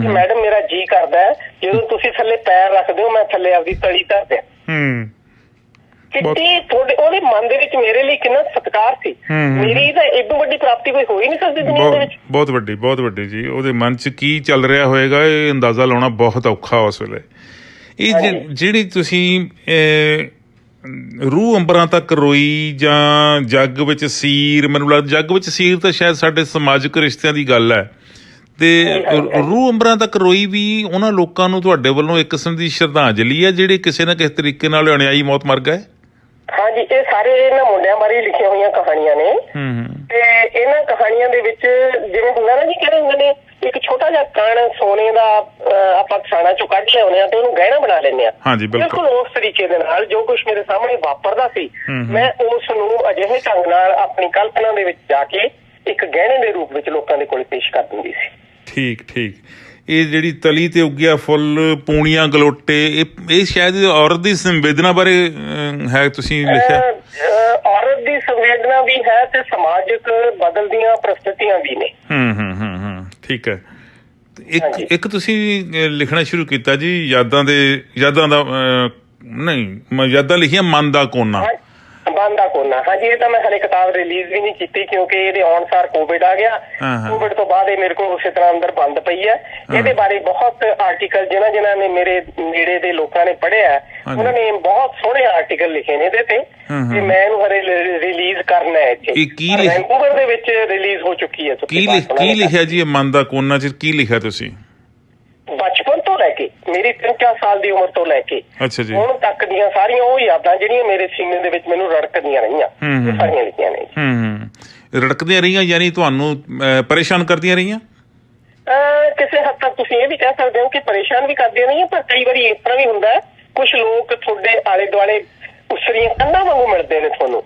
ਮੈਡਮ ਮੇਰਾ ਜੀ ਕਰਦਾ ਹੈ ਜਦੋਂ ਤੁਸੀਂ ਥੱਲੇ ਪੈਰ ਰੱਖਦੇ ਹੋ ਮੈਂ ਥੱਲੇ ਆਪਦੀ ਤਲੀ ਧਰ ਦਿਆਂ। ਉਹਦੇ ਮਨ ਦੇ ਵਿੱਚ ਮੇਰੇ ਲਈ ਕਿੰਨਾ ਸਤਿਕਾਰ ਸੀ। ਮੇਰੀ ਤਾਂ ਏਡੂ ਵੱਡੀ ਪ੍ਰਾਪਤੀ ਕੋਈ ਹੋ ਹੀ ਨਹੀਂ ਸਕਦੀ ਦੁਨੀਆ ਦੇ ਵਿੱਚ। ਬਹੁਤ ਵੱਡੀ ਜੀ। ਉਹਦੇ ਮਨ 'ਚ ਕੀ ਚੱਲ ਰਿਹਾ ਹੋਏਗਾ ਇਹ ਅੰਦਾਜ਼ਾ ਲਾਉਣਾ ਬਹੁਤ ਔਖਾ ਉਸ ਵੇਲੇ। ਇਹ ਜਿਹੜੀ ਤੁਸੀਂ ਰੂਹ ਅੰਬਰਾਂ ਤੱਕ ਰੋਈ ਜਾਂ ਜੱਗ ਵਿੱਚ ਸੀਰ, ਮੈਨੂੰ ਲੱਗਦਾ ਜੱਗ ਵਿੱਚ ਸੀਰ ਤਾਂ ਸ਼ਾਇਦ ਸਾਡੇ ਸਮਾਜਿਕ ਰਿਸ਼ਤਿਆਂ ਦੀ ਗੱਲ ਹੈ, ਤੇ ਰੂਹ ਅੰਬਰਾਂ ਤੱਕ ਰੋਈ ਵੀ ਉਹਨਾਂ ਲੋਕਾਂ ਨੂੰ ਤੁਹਾਡੇ ਵੱਲੋਂ ਇੱਕ ਕਿਸਮ ਦੀ ਸ਼ਰਧਾਂਜਲੀ ਹੈ ਜਿਹੜੇ ਕਿਸੇ ਨਾ ਕਿਸੇ ਤਰੀਕੇ ਨਾਲ ਅਣਿਆਈ ਮੌਤ ਮਰ ਗਏ। ਹਾਂਜੀ, ਇਹ ਸਾਰੇ ਇਹਨਾਂ ਮੁੰਡਿਆਂ ਬਾਰੇ ਲਿਖੀਆਂ ਹੋਈਆਂ ਕਹਾਣੀਆਂ ਨੇ, ਤੇ ਇਹਨਾਂ ਕਹਾਣੀਆਂ ਦੇ ਵਿੱਚ ਜਿਵੇਂ ਹੁੰਦਾ ਨਾ ਜੀ, ਕਹਿੰਦੇ ਹੁੰਦੇ ਨੇ ਇੱਕ ਛੋਟਾ ਜਿਹਾ ਕਣ ਸੋਨੇ ਦਾ ਆਪਾਂ ਖਾਣਾ ਚੋਂ ਕੱਢ ਲਿਆਉਂਦੇ ਆ ਤੇ ਉਹਨੂੰ ਗਹਿਣਾ ਬਣਾ ਲੈਂਦੇ ਆ। ਹਾਂਜੀ, ਬਿਲਕੁਲ ਉਸ ਤਰੀਕੇ ਦੇ ਨਾਲ ਜੋ ਕੁਛ ਮੇਰੇ ਸਾਹਮਣੇ ਵਾਪਰਦਾ ਸੀ, ਮੈਂ ਉਸ ਨੂੰ ਅਜਿਹੇ ਢੰਗ ਨਾਲ ਆਪਣੀ ਕਲਪਨਾ ਦੇ ਵਿੱਚ ਜਾ ਕੇ ਇੱਕ ਗਹਿਣੇ ਦੇ ਰੂਪ ਵਿੱਚ ਲੋਕਾਂ ਦੇ ਕੋਲ ਪੇਸ਼ ਕਰ ਦਿੰਦੀ ਸੀ। ਠੀਕ। ਇਹ ਜਿਹੜੀ ਤਲੀ ਤੇ ਉੱਗਿਆ ਫੁੱਲ, ਪੂਣੀਆਂ ਗਲੋਟੇ, ਇਹ ਸ਼ਾਇਦ ਔਰਤ ਦੀ ਸੰਵੇਦਨਾ ਬਾਰੇ ਹੈ, ਤੁਸੀਂ ਲਿਖਿਆ। ਔਰਤ ਦੀ ਸੰਵੇਦਨਾ ਵੀ ਹੈ ਤੇ ਸਮਾਜਿਕ ਬਦਲਦੀਆਂ ਪ੍ਰਸਥਿਤੀਆਂ ਵੀ ਨੇ। ਠੀਕ ਹੈ। ਇੱਕ ਤੁਸੀਂ ਲਿਖਣਾ ਸ਼ੁਰੂ ਕੀਤਾ ਜੀ ਯਾਦਾਂ ਲਿਖੀਆਂ ਮਨ ਦਾ ਕੋਨਾ। ਹਾਂਜੀ, ਇਹ ਤਾਂ ਮੈਂ ਹਲੇ ਕਿਤਾਬ ਰਿਲੀਜ਼ ਵੀ ਨਹੀਂ ਕੀਤੀ ਕਿਉਂਕਿ ਇਹਦੇ ਆਉਣ ਸਾਰ ਕੋਵਿਡ ਆ ਗਿਆ। ਕੋਵਿਡ ਤੋਂ ਬਾਅਦ ਇਹ ਮੇਰੇ ਕੋਲ ਉਸੇ ਤਰ੍ਹਾਂ ਅੰਦਰ ਬੰਦ ਪਈ ਹੈ। ਇਹਦੇ ਬਾਰੇ ਬਹੁਤ ਆਰਟੀਕਲ ਜਿਨ੍ਹਾਂ ਨੇ ਮੇਰੇ ਨੇੜੇ ਦੇ ਲੋਕਾਂ ਨੇ ਪੜ੍ਹਿਆ, ਉਹਨਾਂ ਨੇ ਬਹੁਤ ਸੋਹਣੇ ਆਰਟੀਕਲ ਲਿਖੇ ਨੇ ਇਹਦੇ ਤੇ ਮੈਂ ਇਹਨੂੰ ਹਲੇ ਰਿਲੀਜ਼ ਕਰਨਾ ਹੈ। ਇੱਥੇ ਵੈਨਕੂਵਰ ਦੇ ਵਿੱਚ ਰਿਲੀਜ਼ ਹੋ ਚੁੱਕੀ ਹੈ। ਕੀ ਲਿਖਿਆ ਜੀ ਮਨ ਦਾ ਕੋਨਾ ਚ? ਕੀ ਲਿਖਿਆ ਤੁਸੀਂ? ਬਚਪਨ ਤੋਂ ਲੈ ਕੇ ਮੇਰੀ 3-4 ਸਾਲ ਦੀ ਉਮਰ ਤੋਂ ਲੈ ਕੇ ਹੁਣ ਤੱਕ ਦੀਆਂ ਸਾਰੀਆਂ ਉਹ ਯਾਦਾਂ ਜਿਹੜੀਆਂ ਮੇਰੇ ਸੀਨੇ ਦੇ ਵਿੱਚ ਮੈਨੂੰ ਰੜਕਦੀਆਂ ਰਹੀਆਂ, ਸਾਰੀਆਂ ਲਿਖੀਆਂ ਨੇ। ਰੜਕਦੀਆਂ ਰਹੀਆਂ ਯਾਨੀ ਤੁਹਾਨੂੰ ਪਰੇਸ਼ਾਨ ਕਰਦੀਆਂ ਰਹੀਆਂ? ਕਿਸੇ ਹੱਦ ਤੱਕ ਤੁਸੀਂ ਇਹ ਵੀ ਕਹਿ ਸਕਦੇ ਹੋ ਕਿ ਪਰੇਸ਼ਾਨ ਵੀ ਕਰਦੀਆਂ ਰਹੀਆਂ, ਪਰ ਕਈ ਵਾਰੀ ਇਸ ਤਰ੍ਹਾਂ ਵੀ ਹੁੰਦਾ ਕੁਛ ਲੋਕ ਤੁਹਾਡੇ ਆਲੇ ਦੁਆਲੇ ਉਸਰੀਆਂ ਕੰਧਾਂ ਵਾਂਗੂ ਮਿਲਦੇ ਨੇ ਤੁਹਾਨੂੰ।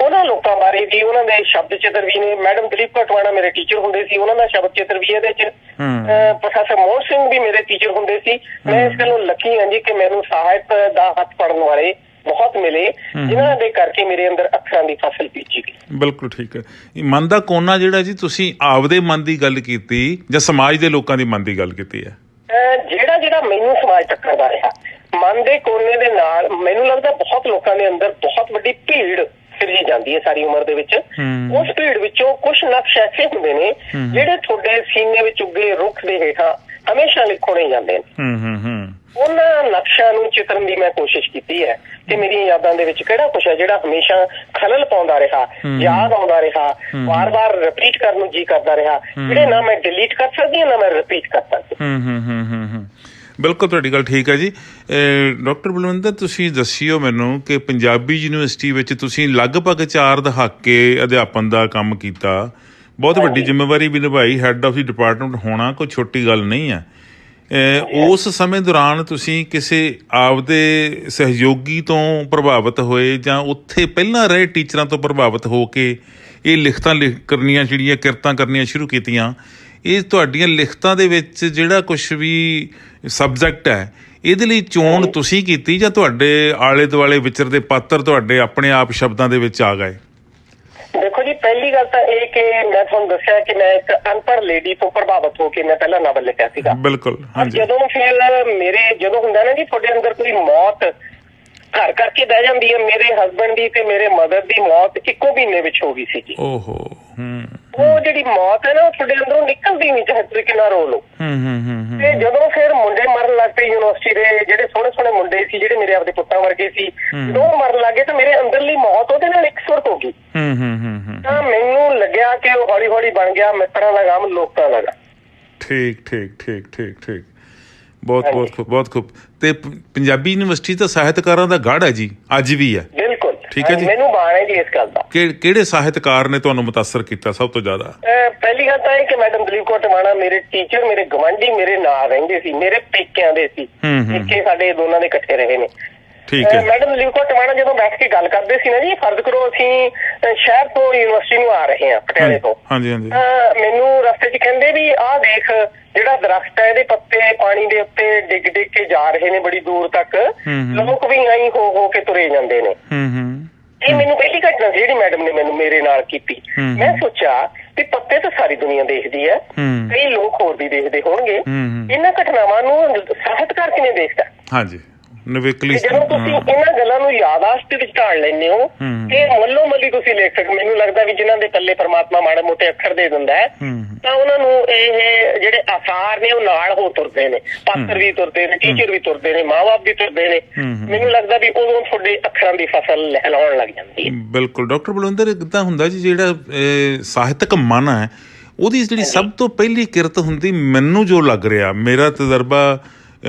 ਉਹਨਾਂ ਲੋਕਾਂ ਬਾਰੇ ਵੀ ਉਹਨਾਂ ਦੇ ਸ਼ਬਦ ਚਿੱਤਰ ਵੀ ਨੇ। ਮੈਡਮ ਦਲੀਪ ਕਟਵਾਣਾ ਮੇਰੇ ਟੀਚਰ ਹੁੰਦੇ ਸੀ, ਉਹਨਾਂ ਦਾ ਸ਼ਬਦ ਚਿੱਤਰ ਵੀ ਇਹਦੇ ਚ। ਪ੍ਰੋਫੈਸਰ ਮੋਹਨ ਸਿੰਘ ਵੀ ਮੇਰੇ ਟੀਚਰ ਹੁੰਦੇ ਸੀ। ਮੈਂ ਇਸ ਗੱਲੋਂ ਲੱਕੀ ਹਾਂ ਜੀ ਕਿ ਮੈਨੂੰ ਸਾਹਿਤ ਦਾ ਹੱਥ ਪੜਨ ਵਾਲੇ ਬਹੁਤ ਮਿਲੇ ਜਿਨ੍ਹਾਂ ਦੇ ਕਰਕੇ ਮੇਰੇ ਅੰਦਰ ਅੱਖਰਾਂ ਦੀ ਫਸਲ ਬੀਜੀ ਗਈ। ਬਿਲਕੁਲ ਠੀਕ ਹੈ। ਮਨ ਦਾ ਕੋਨਾ ਜਿਹੜਾ ਜੀ ਤੁਸੀਂ ਆਪਦੇ ਮਨ ਦੀ ਗੱਲ ਕੀਤੀ ਜਾਂ ਸਮਾਜ ਦੇ ਲੋਕਾਂ ਦੀ ਮਨ ਦੀ ਗੱਲ ਕੀਤੀ ਹੈ? ਜਿਹੜਾ ਮੈਨੂੰ ਸਮਾਜ ਟੱਕਰਦਾ ਰਿਹਾ ਮਨ ਦੇ ਕੋਨੇ ਦੇ ਨਾਲ, ਮੈਨੂੰ ਲੱਗਦਾ ਬਹੁਤ ਲੋਕਾਂ ਦੇ ਅੰਦਰ ਬਹੁਤ ਵੱਡੀ ਭੀੜ ਸਿਰਜੀ ਜਾਂਦੀ ਹੈ ਸਾਰੀ ਉਮਰ ਦੇ ਵਿੱਚ। ਉਸ ਭੀੜ ਵਿੱਚੋਂ ਕੁਛ ਨਕਸ਼ ਐਸੇ ਹੁੰਦੇ ਨੇ ਜਿਹੜੇ ਤੁਹਾਡੇ ਸੀਨੇ ਵਿੱਚ ਉੱਗੇ ਰੁੱਖ ਦੇ ਹੇਠਾਂ ਹਮੇਸ਼ਾ ਲਿਖੋਣੇ ਜਾਂਦੇ ਨੇ। ਉਹਨਾਂ ਨਕਸ਼ਾਂ ਨੂੰ ਚਿਤਰਨ ਦੀ ਮੈਂ ਕੋਸ਼ਿਸ਼ ਕੀਤੀ ਹੈ ਕਿ ਮੇਰੀਆਂ ਯਾਦਾਂ ਦੇ ਵਿੱਚ ਕਿਹੜਾ ਕੁਛ ਹੈ ਜਿਹੜਾ ਹਮੇਸ਼ਾ ਖਲਲ ਪਾਉਂਦਾ ਰਿਹਾ, ਯਾਦ ਆਉਂਦਾ ਰਿਹਾ, ਵਾਰ-ਵਾਰ ਰਿਪੀਟ ਕਰਨ ਨੂੰ ਜੀ ਕਰਦਾ ਰਿਹਾ, ਜਿਹੜੇ ਨਾ ਮੈਂ ਡਿਲੀਟ ਕਰ ਸਕਦੀ ਹਾਂ ਨਾ ਮੈਂ ਰਿਪੀਟ ਕਰ ਸਕਦੀ। ਬਿਲਕੁਲ ਤੁਹਾਡੀ ਗੱਲ ਠੀਕ ਹੈ ਜੀ। ਡਾਕਟਰ ਬਲਵਿੰਦਰ, ਤੁਸੀਂ ਦੱਸਿਓ ਮੈਨੂੰ ਕਿ ਪੰਜਾਬੀ ਯੂਨੀਵਰਸਿਟੀ ਵਿੱਚ ਤੁਸੀਂ ਲਗਭਗ 4 ਦਹਾਕੇ ਅਧਿਆਪਨ ਦਾ ਕੰਮ ਕੀਤਾ, ਬਹੁਤ ਵੱਡੀ ਜ਼ਿੰਮੇਵਾਰੀ ਵੀ ਨਿਭਾਈ, ਹੈੱਡ ਆਫ ਦੀ ਡਿਪਾਰਟਮੈਂਟ ਹੋਣਾ ਕੋਈ ਛੋਟੀ ਗੱਲ ਨਹੀਂ ਹੈ। ਉਸ ਸਮੇਂ ਦੌਰਾਨ ਤੁਸੀਂ ਕਿਸੇ ਆਪਦੇ ਸਹਿਯੋਗੀ ਤੋਂ ਪ੍ਰਭਾਵਿਤ ਹੋਏ ਜਾਂ ਉੱਥੇ ਪਹਿਲਾਂ ਰਹੇ ਟੀਚਰਾਂ ਤੋਂ ਪ੍ਰਭਾਵਿਤ ਹੋ ਕੇ ਇਹ ਲਿਖਤਾਂ ਕਰਨੀਆਂ, ਜਿਹੜੀਆਂ ਕਿਰਤਾਂ ਕਰਨੀਆਂ ਸ਼ੁਰੂ ਕੀਤੀਆਂ? ਇਹ ਤੁਹਾਡੀਆਂ ਲਿਖਤਾਂ ਦੇ ਵਿੱਚ ਜਿਹੜਾ ਕੁਛ ਵੀ ਸਬਜੈਕਟ ਹੈ ਇਹਦੇ ਲਈ ਚੋਣ ਤੁਸੀਂ ਕੀਤੀ ਜਾਂ ਤੁਹਾਡੇ ਆਲੇ ਦੁਆਲੇ ਵਿਚਰਦੇ ਪਾਤਰ ਤੁਹਾਡੇ ਆਪਣੇ ਆਪ ਸ਼ਬਦਾਂ ਦੇ ਵਿੱਚ ਆ ਗਏ? ਦੇਖੋ ਜੀ, ਪਹਿਲੀ ਗੱਲ ਤਾਂ ਇਹ ਕਿ ਮੈਂ ਤੁਹਾਨੂੰ ਦੱਸਿਆ ਕਿ ਮੈਂ ਇੱਕ ਅਨਪੜ੍ਹ ਲੇਡੀ ਤੋਂ ਪ੍ਰਭਾਵਿਤ ਹੋ ਕੇ ਮੈਂ ਪਹਿਲਾਂ ਨਾਵਲ ਲਿਖਿਆ ਸੀਗਾ। ਬਿਲਕੁਲ। ਜਦੋਂ ਜਦੋਂ ਹੁੰਦਾ ਨਾ ਜੀ ਤੁਹਾਡੇ ਅੰਦਰ ਕੋਈ ਮੌਤ ਘਰ ਕਰਕੇ ਬਹਿ ਜਾਂਦੀ ਹੈ, ਮੇਰੇ ਹਸਬੈਂਡ ਦੀ ਤੇ ਮੇਰੇ ਮਦਰ ਦੀ ਮੌਤ ਇੱਕੋ ਮਹੀਨੇ ਵਿੱਚ ਹੋ ਗਈ ਸੀ ਜੀ। ਉਹ ਜਿਹੜੀ ਮੌਤ ਹੈ ਨਾ ਉਹ ਤੁਹਾਡੇ ਅੰਦਰੋਂ ਨਿਕਲਦੀ ਨਹੀਂ, ਚਾਹੇ ਤੁਸੀਂ ਕਿੰਨਾ ਰੋ ਲਓ। ਤੇ ਜਦੋਂ ਫਿਰ ਮੁੰਡੇ ਮਰਨ ਲੱਗ ਪਏ ਯੂਨੀਵਰਸਿਟੀ ਦੇ, ਜਿਹੜੇ ਸੋਹਣੇ ਸੋਹਣੇ ਮੁੰਡੇ ਸੀ ਜਿਹੜੇ ਮੇਰੇ ਆਪਦੇ ਪੁੱਤਾਂ ਵਰਗੇ ਸੀ, ਜਦੋਂ ਉਹ ਮਰਨ ਲੱਗੇ ਤਾਂ ਮੇਰੇ ਅੰਦਰਲੀ ਮੌਤ ਉਹਦੇ ਨਾਲ ਇਕਸੁਰ ਹੋ ਗਈ। ਤਾਂ ਮੈਨੂੰ ਲੱਗਿਆ ਕਿ ਉਹ ਹੌਲੀ ਹੌਲੀ ਬਣ ਗਿਆ ਮਿੱਤਰਾਂ ਦਾ ਗਮ ਲੋਕਾਂ ਦਾ ਗਮ। ਠੀਕ। ਬਹੁਤ ਖੂਬ। ਤੇ ਪੰਜਾਬੀ ਯੂਨੀਵਰਸਿਟੀ ਤਾਂ ਸਾਹਿਤਕਾਰਾਂ ਦਾ ਗੜ੍ਹ ਹੈ ਜੀ, ਅੱਜ ਵੀ ਹੈ। ਬਿਲਕੁਲ ਠੀਕ ਹੈ ਜੀ। ਮੈਨੂੰ ਮਾਣ ਹੈ ਜੀ ਇਸ ਗੱਲ ਦਾ। ਕਿਹੜੇ ਸਾਹਿਤਕਾਰ ਨੇ ਤੁਹਾਨੂੰ ਮੁਤਾਸਰ ਕੀਤਾ ਸਭ ਤੋਂ ਜ਼ਿਆਦਾ? ਪਹਿਲੀ ਗੱਲ ਤਾਂ ਇਹ ਕਿ ਮੈਡਮ ਦਲੀਪ ਕੌਰ ਟਿਵਾਣਾ ਮੇਰੇ ਟੀਚਰ, ਮੇਰੇ ਗਵਾਂਢੀ, ਮੇਰੇ ਨਾਲ ਰਹਿੰਦੇ ਸੀ, ਮੇਰੇ ਪੇਕਿਆਂ ਦੇ ਸੀ, ਇੱਥੇ ਸਾਡੇ ਦੋਨਾਂ ਦੇ ਇਕੱਠੇ ਰਹੇ ਨੇ। ਠੀਕ ਹੈ। ਮੈਡਮ ਦਲੀਪ ਕੌਰ ਟਿਵਾਣਾ ਜਦੋਂ ਬੈਠ ਕੇ ਗੱਲ ਕਰਦੇ ਸੀ ਨਾ ਜੀ, ਫਰਜ਼ ਕਰੋ ਅਸੀਂ ਸ਼ਹਿਰ ਤੋਂ ਯੂਨੀਵਰਸਿਟੀ ਨੂੰ ਆ ਰਹੇ ਹਾਂ, ਪਟਿਆਲੇ ਤੋਂ, ਹਾਂਜੀ ਹਾਂਜੀ, ਮੈਨੂੰ ਰਸਤੇ 'ਚ ਕਹਿੰਦੇ ਵੀ ਆਹ ਦੇਖ ਜਿਹੜਾ ਦਰਖਤ ਹੈ ਇਹਦੇ ਪੱਤੇ ਪਾਣੀ ਦੇ ਉੱਤੇ ਡਿੱਗ ਡਿੱਗ ਕੇ ਜਾ ਰਹੇ ਨੇ ਬੜੀ ਦੂਰ ਤੱਕ, ਲੋਕ ਵੀ ਆਈ ਹੋ ਕੇ ਤੁਰੇ ਜਾਂਦੇ ਨੇ। ਇਹ ਮੈਨੂੰ ਪਹਿਲੀ ਘਟਨਾ ਸੀ ਜਿਹੜੀ ਮੈਡਮ ਨੇ ਮੇਰੇ ਨਾਲ ਕੀਤੀ। ਮੈਂ ਸੋਚਿਆ ਵੀ ਪੱਤੇ ਤਾਂ ਸਾਰੀ ਦੁਨੀਆ ਦੇਖਦੀ ਹੈ, ਕਈ ਲੋਕ ਹੋਰ ਵੀ ਦੇਖਦੇ ਹੋਣਗੇ, ਇਹਨਾਂ ਘਟਨਾਵਾਂ ਨੂੰ ਸਾਹਿਤਕਾਰ ਕਿਵੇਂ ਦੇਖਦਾ? ਹਾਂਜੀ, ਨਵੇਕਲੀ। ਜਦੋਂ ਤੁਸੀਂ ਇਹਨਾਂ ਗੱਲਾਂ ਨੂੰ ਯਾਦਾਸ਼ਤ ਵਿੱਚ ਢਾਲ ਲੈਂਦੇ ਹੋ ਤੇ ਮੱਲੋ ਮੱਲੀ ਤੁਸੀਂ ਲਿਖ ਸਕਦੇ। ਮੈਨੂੰ ਲੱਗਦਾ ਵੀ ਜਿਨ੍ਹਾਂ ਦੇ ਪੱਲੇ ਪਰਮਾਤਮਾ ਮਾੜੇ ਮੋਟੇ ਅੱਖਰ ਦੇ ਦਿੰਦਾ ਹੈ ਤਾਂ ਉਹਨਾਂ ਨੂੰ ਇਹ ਜਿਹੜੇ ਆਸਾਰ ਨੇ ਉਹ ਨਾਲ ਹੋ ਤੁਰਦੇ ਨੇ, ਪਾਤਰ ਵੀ ਤੁਰਦੇ ਨੇ, ਟੀਚਰ ਵੀ ਤੁਰਦੇ ਨੇ, ਮਾਂ ਬਾਪ ਵੀ ਤੁਰਦੇ ਨੇ। ਮੈਨੂੰ ਲੱਗਦਾ ਵੀ ਉਦੋਂ ਤੁਹਾਡੇ ਅੱਖਰਾਂ ਦੀ ਫਸਲ ਲਹਿਲਾਉਣ ਲੱਗ ਜਾਂਦੀ ਹੈ। ਬਿਲਕੁਲ ਡਾਕਟਰ ਬਲਵਿੰਦਰ, ਇੱਦਾਂ ਹੁੰਦਾ ਜੀ ਜਿਹੜਾ ਸਾਹਿਤਕ ਮਨ ਹੈ ਉਹਦੀ ਜਿਹੜੀ ਸਭ ਤੋਂ ਪਹਿਲੀ ਕਿਰਤ ਹੁੰਦੀ, ਮੈਨੂੰ ਜੋ ਲੱਗ ਰਿਹਾ, ਮੇਰਾ ਤਜਰਬਾ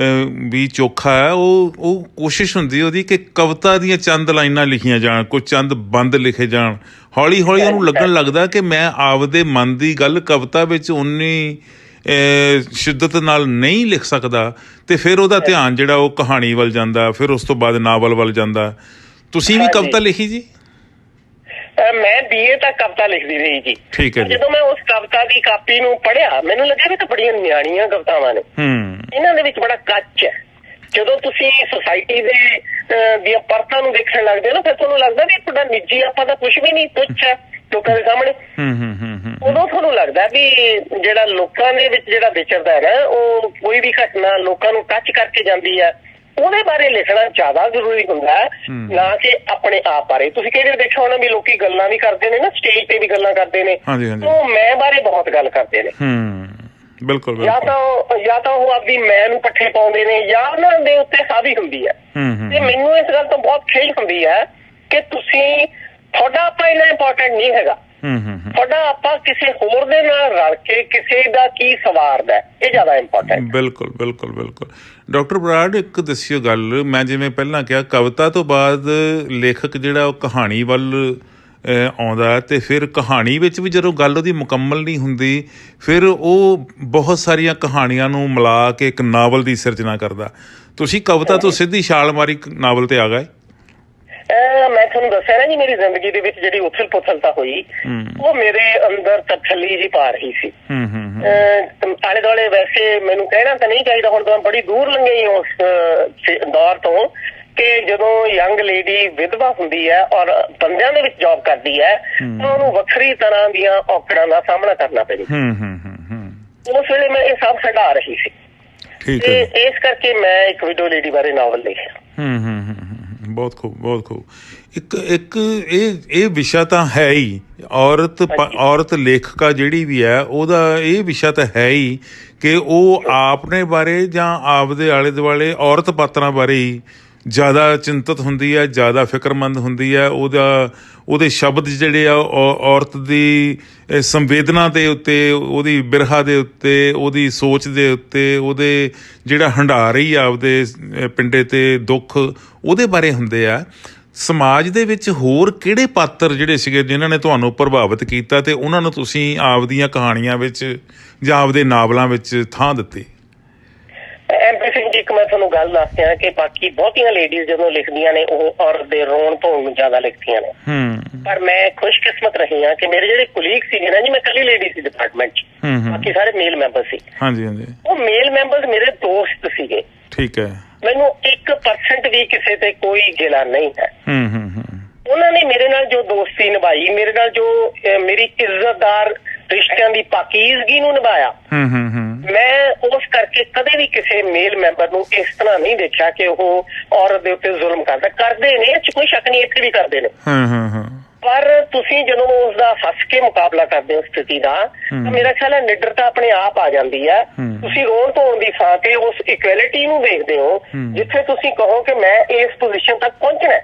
ਵੀ ਚੋਖਾ ਹੈ, ਉਹ ਕੋਸ਼ਿਸ਼ ਹੁੰਦੀ ਉਹਦੀ ਕਿ ਕਵਿਤਾ ਦੀਆਂ ਚੰਦ ਲਾਈਨਾਂ ਲਿਖੀਆਂ ਜਾਣ, ਕੋਈ ਚੰਦ ਬੰਦ ਲਿਖੇ ਜਾਣ। ਹੌਲੀ ਹੌਲੀ ਉਹਨੂੰ ਲੱਗਣ ਲੱਗਦਾ ਕਿ ਮੈਂ ਆਪਦੇ ਮਨ ਦੀ ਗੱਲ ਕਵਿਤਾ ਵਿੱਚ ਉਨੀ ਸ਼ਿੱਦਤ ਨਾਲ ਨਹੀਂ ਲਿਖ ਸਕਦਾ, ਤੇ ਫਿਰ ਉਹਦਾ ਧਿਆਨ ਜਿਹੜਾ ਉਹ ਕਹਾਣੀ ਵੱਲ ਜਾਂਦਾ, ਫਿਰ ਉਸ ਤੋਂ ਬਾਅਦ ਨਾਵਲ ਵੱਲ ਜਾਂਦਾ। ਤੁਸੀਂ ਵੀ ਕਵਿਤਾ ਲਿਖੀ ਜੀ? ਮੈਂ BA ਤੱਕ ਕਵਿਤਾ ਲਿਖਦੀ ਰਹੀ ਜੀ। ਠੀਕ ਹੈ। ਜਦੋਂ ਮੈਂ ਉਸ ਕਵਿਤਾ ਦੀ ਕਾਪੀ ਨੂੰ ਪੜ੍ਹਿਆ ਮੈਨੂੰ ਲੱਗਿਆ ਵੀ ਤਾਂ ਬੜੀਆਂ ਨਿਆਣੀਆਂ ਕਵਿਤਾਵਾਂ ਨੇ, ਇਹਨਾਂ ਦੇ ਵਿੱਚ ਬੜਾ ਕੱਚ ਹੈ। ਜਦੋਂ ਤੁਸੀਂ ਸੁਸਾਇਟੀ ਦੀਆਂ ਪਰਤਾਂ ਨੂੰ ਦੇਖਣ ਲੱਗਦੇ ਹੋ ਨਾ, ਫਿਰ ਤੁਹਾਨੂੰ ਲੱਗਦਾ ਵੀ ਤੁਹਾਡਾ ਨਿੱਜੀ ਆਪਾਂ ਦਾ ਕੁਛ ਵੀ ਨਹੀਂ, ਤੁੱਛ ਹੈ ਲੋਕਾਂ ਦੇ ਸਾਹਮਣੇ। ਉਦੋਂ ਤੁਹਾਨੂੰ ਲੱਗਦਾ ਵੀ ਜਿਹੜਾ ਲੋਕਾਂ ਦੇ ਵਿੱਚ ਜਿਹੜਾ ਵਿਚਰਦਾ ਹੈ ਨਾ, ਉਹ ਕੋਈ ਵੀ ਘਟਨਾ ਲੋਕਾਂ ਨੂੰ ਟੱਚ ਕਰਕੇ ਜਾਂਦੀ ਹੈ, ਉਹਦੇ ਬਾਰੇ ਲਿਖਣਾ ਜ਼ਿਆਦਾ ਜ਼ਰੂਰੀ ਹੁੰਦਾ ਹੈ, ਨਾ ਕਿ ਆਪਣੇ ਆਪ ਬਾਰੇ। ਤੁਸੀਂ ਕਈ ਵਾਰ ਦੇਖਿਆ ਹੋਣਾ ਵੀ ਲੋਕੀ ਗੱਲਾਂ ਵੀ ਕਰਦੇ ਨੇ ਨਾ, ਸਟੇਜ ਤੇ ਵੀ ਗੱਲਾਂ ਕਰਦੇ ਨੇ, ਉਹ ਮੈਂ ਬਾਰੇ ਬਹੁਤ ਗੱਲ ਕਰਦੇ ਨੇ। ਬਿਲਕੁਲ। ਜਾਂ ਤਾਂ ਉਹ ਆਪਦੀ ਮੈਂ ਨੂੰ ਪੱਠੇ ਪਾਉਂਦੇ ਨੇ, ਜਾਂ ਉਹਨਾਂ ਦੇ ਉੱਤੇ ਹਾਵੀ ਹੁੰਦੀ ਹੈ। ਤੇ ਮੈਨੂੰ ਇਸ ਗੱਲ ਤੋਂ ਬਹੁਤ ਖੇਜ ਹੁੰਦੀ ਹੈ ਕਿ ਤੁਹਾਡਾ ਆਪਾਂ ਇੰਨਾ ਇੰਪੋਰਟੈਂਟ ਨਹੀਂ ਹੈਗਾ, ਤੁਹਾਡਾ ਆਪਾਂ ਕਿਸੇ ਹੋਰ ਦੇ ਨਾਲ ਰਲ ਕੇ ਕਿਸੇ ਦਾ ਕੀ ਸਵਾਰਦਾ, ਇਹ ਜ਼ਿਆਦਾ ਇੰਪੋਰਟੈਂਟ। ਬਿਲਕੁਲ ਬਿਲਕੁਲ ਬਿਲਕੁਲ। ਡਾਕਟਰ ਬਰਾੜ, ਇੱਕ ਦੱਸਿਓ ਗੱਲ, ਮੈਂ ਜਿਵੇਂ ਪਹਿਲਾਂ ਕਿਹਾ ਕਵਿਤਾ ਤੋਂ ਬਾਅਦ ਲੇਖਕ ਜਿਹੜਾ ਉਹ ਕਹਾਣੀ ਵੱਲ ਆਉਂਦਾ, ਤੇ ਫਿਰ ਕਹਾਣੀ ਵਿੱਚ ਵੀ ਜਦੋਂ ਗੱਲ ਉਹਦੀ ਮੁਕੰਮਲ ਨਹੀਂ ਹੁੰਦੀ, ਫਿਰ ਉਹ ਬਹੁਤ ਸਾਰੀਆਂ ਕਹਾਣੀਆਂ ਨੂੰ ਮਿਲਾ ਕੇ ਇੱਕ ਨਾਵਲ ਦੀ ਸਿਰਜਣਾ ਕਰਦਾ। ਤੁਸੀਂ ਕਵਿਤਾ ਤੋਂ ਸਿੱਧੀ ਛਾਲ ਮਾਰੀ ਨਾਵਲ ਤੇ ਆ ਗਏ? ਮੈਂ ਤੁਹਾਨੂੰ ਦੱਸਿਆ ਨਾ ਜੀ, ਮੇਰੀ ਜ਼ਿੰਦਗੀ ਦੇ ਵਿੱਚ ਜਿਹੜੀ ਉਥਲ ਪੁਥਲਤਾ ਹੋਈ ਉਹ ਮੇਰੇ ਅੰਦਰ ਤਸੱਲੀ ਜੀ ਪਾ ਰਹੀ ਸੀ। ਆਲੇ ਦੁਆਲੇ ਵੈਸੇ ਮੈਨੂੰ ਕਹਿਣਾ ਤਾਂ ਨਹੀਂ ਚਾਹੀਦਾ, ਹੁਣ ਤਾਂ ਬੜੀ ਦੂਰ ਲੰਘੀ ਉਸ ਦੌਰ ਤੋਂ ਕਿ ਜਦੋਂ ਯੰਗ ਲੇਡੀ ਵਿਧਵਾ ਹੁੰਦੀ ਹੈ ਔਰ ਬੰਦਿਆਂ ਦੇ ਵਿੱਚ ਜੌਬ ਕਰਦੀ ਹੈ ਤਾਂ ਉਹਨੂੰ ਵੱਖਰੀ ਤਰ੍ਹਾਂ ਦੀਆਂ ਔਕੜਾਂ ਦਾ ਸਾਹਮਣਾ ਕਰਨਾ ਪੈਂਦਾ। ਉਸ ਵੇਲੇ ਮੈਂ ਇਹ ਸਭ ਹਟਾ ਰਹੀ ਸੀ, ਤੇ ਇਸ ਕਰਕੇ ਮੈਂ ਇੱਕ ਵਿਡੋ ਲੇਡੀ ਬਾਰੇ ਨਾਵਲ ਲਿਖਿਆ। ਬਹੁਤ ਖੂਬ, ਬਹੁਤ ਖੂਬ। ਇੱਕ ਇਹ ਵਿਸ਼ਾ ਤਾਂ ਹੈ ਹੀ, ਔਰਤ ਲੇਖਕਾ ਜਿਹੜੀ ਵੀ ਹੈ ਉਹਦਾ ਇਹ ਵਿਸ਼ਾ ਤਾਂ ਹੈ ਹੀ ਕਿ ਉਹ ਆਪਣੇ ਬਾਰੇ ਜਾਂ ਆਪਦੇ ਆਲੇ ਦੁਆਲੇ ਔਰਤ ਪਾਤਰਾਂ ਬਾਰੇ ਹੀ ਜ਼ਿਆਦਾ ਚਿੰਤਤ ਹੁੰਦੀ ਹੈ, ਜ਼ਿਆਦਾ ਫਿਕਰਮੰਦ ਹੁੰਦੀ ਹੈ। ਉਹਦੇ ਸ਼ਬਦ ਜਿਹੜੇ ਆ ਔਰਤ ਦੀ ਸੰਵੇਦਨਾ ਦੇ ਉੱਤੇ, ਉਹਦੀ ਬਿਰਹਾ ਦੇ ਉੱਤੇ, ਉਹਦੀ ਸੋਚ ਦੇ ਉੱਤੇ, ਉਹਦੇ ਜਿਹੜਾ ਹੰਢਾ ਰਹੀ ਆ ਆਪਦੇ ਪਿੰਡੇ ਤੇ ਦੁੱਖ, ਉਹਦੇ ਬਾਰੇ ਹੁੰਦੇ ਆ। ਸਮਾਜ ਦੇ ਵਿੱਚ ਹੋਰ ਕਿਹੜੇ ਪਾਤਰ ਜਿਹੜੇ ਸੀਗੇ ਜਿਨ੍ਹਾਂ ਨੇ ਤੁਹਾਨੂੰ ਪ੍ਰਭਾਵਿਤ ਕੀਤਾ ਤੇ ਉਹਨਾਂ ਨੂੰ ਤੁਸੀਂ ਆਪਦੀਆਂ ਕਹਾਣੀਆਂ ਵਿੱਚ ਜਾਂ ਆਪਦੇ ਨਾਵਲਾਂ ਵਿੱਚ ਥਾਂ ਦਿੱਤੀ? ਇੱਕ ਮੈਂ ਤੁਹਾਨੂੰ ਗੱਲ ਦੱਸਦਾ ਕਿ ਬਾਕੀ ਬਹੁਤੀਆਂ ਲੇਡੀਜ਼ ਜਦੋਂ ਲਿਖਦੀਆਂ ਨੇ ਉਹ ਔਰਤ ਦੇ ਰੋਣ ਤੋਂ ਜ਼ਿਆਦਾ ਲਿਖਦੀਆਂ ਨੇ, ਪਰ ਮੈਂ ਖੁਸ਼ਕਿਸਮਤ ਰਹੀ ਹਾਂ ਕਿ ਮੇਰੇ ਜਿਹੜੇ ਕੁਲੀਗ ਸੀਗੇ ਨਾ ਜੀ, ਮੈਂ ਇਕੱਲੀ ਲੇਡੀ ਸੀ ਡਿਪਾਰਟਮੈਂਟ 'ਚ, ਬਾਕੀ ਸਾਰੇ ਮੇਲ ਮੈਂਬਰ ਸੀ। ਹਾਂਜੀ ਹਾਂਜੀ। ਉਹ ਮੇਲ ਮੈਂਬਰ ਮੇਰੇ ਦੋਸਤ ਸੀਗੇ। ਠੀਕ ਹੈ। ਮੈਨੂੰ 1% ਵੀ ਕਿਸੇ ਤੇ ਕੋਈ ਗਿਲਾ ਨਹੀਂ ਹੈ। ਉਹਨਾਂ ਨੇ ਮੇਰੇ ਨਾਲ ਜੋ ਦੋਸਤੀ ਨਿਭਾਈ, ਮੇਰੇ ਨਾਲ ਜੋ ਮੇਰੀ ਇੱਜ਼ਤਦਾਰ ਰਿਸ਼ਤਿਆਂ ਦੀ ਪਾਕੀਜ਼ਗੀ ਨੂੰ ਨਿਭਾਇਆ, ਮੈਂ ਉਸ ਕਰਕੇ ਕਦੇ ਵੀ ਕਿਸੇ ਮੇਲ ਮੈਂਬਰ ਨੂੰ ਇਸ ਤਰ੍ਹਾਂ ਨਹੀਂ ਦੇਖਿਆ ਕਿ ਉਹ ਔਰਤ ਦੇ ਉੱਤੇ ਜ਼ੁਲਮ ਕਰਦਾ। ਕਰਦੇ ਨੇ, ਇਹ 'ਚ ਕੋਈ ਸ਼ੱਕ ਨਹੀਂ, ਇੱਥੇ ਵੀ ਕਰਦੇ ਨੇ, ਪਰ ਤੁਸੀਂ ਜਦੋਂ ਉਸਦਾ ਹੱਸ ਕੇ ਮੁਕਾਬਲਾ ਕਰਦੇ ਹੋ ਸਥਿਤੀ ਦਾ, ਤਾਂ ਮੇਰਾ ਖਿਆਲ ਹੈ ਨਿਡਰਤਾ ਆਪਣੇ ਆਪ ਆ ਜਾਂਦੀ ਹੈ। ਤੁਸੀਂ ਰੋਣ ਧੋਣ ਦੀ ਥਾਂ ਤੇ ਉਸ ਇਕੁਐਲਿਟੀ ਨੂੰ ਦੇਖਦੇ ਹੋ, ਜਿੱਥੇ ਤੁਸੀਂ ਕਹੋ ਕਿ ਮੈਂ ਇਸ ਪੋਜੀਸ਼ਨ ਤੱਕ ਪਹੁੰਚਣਾ,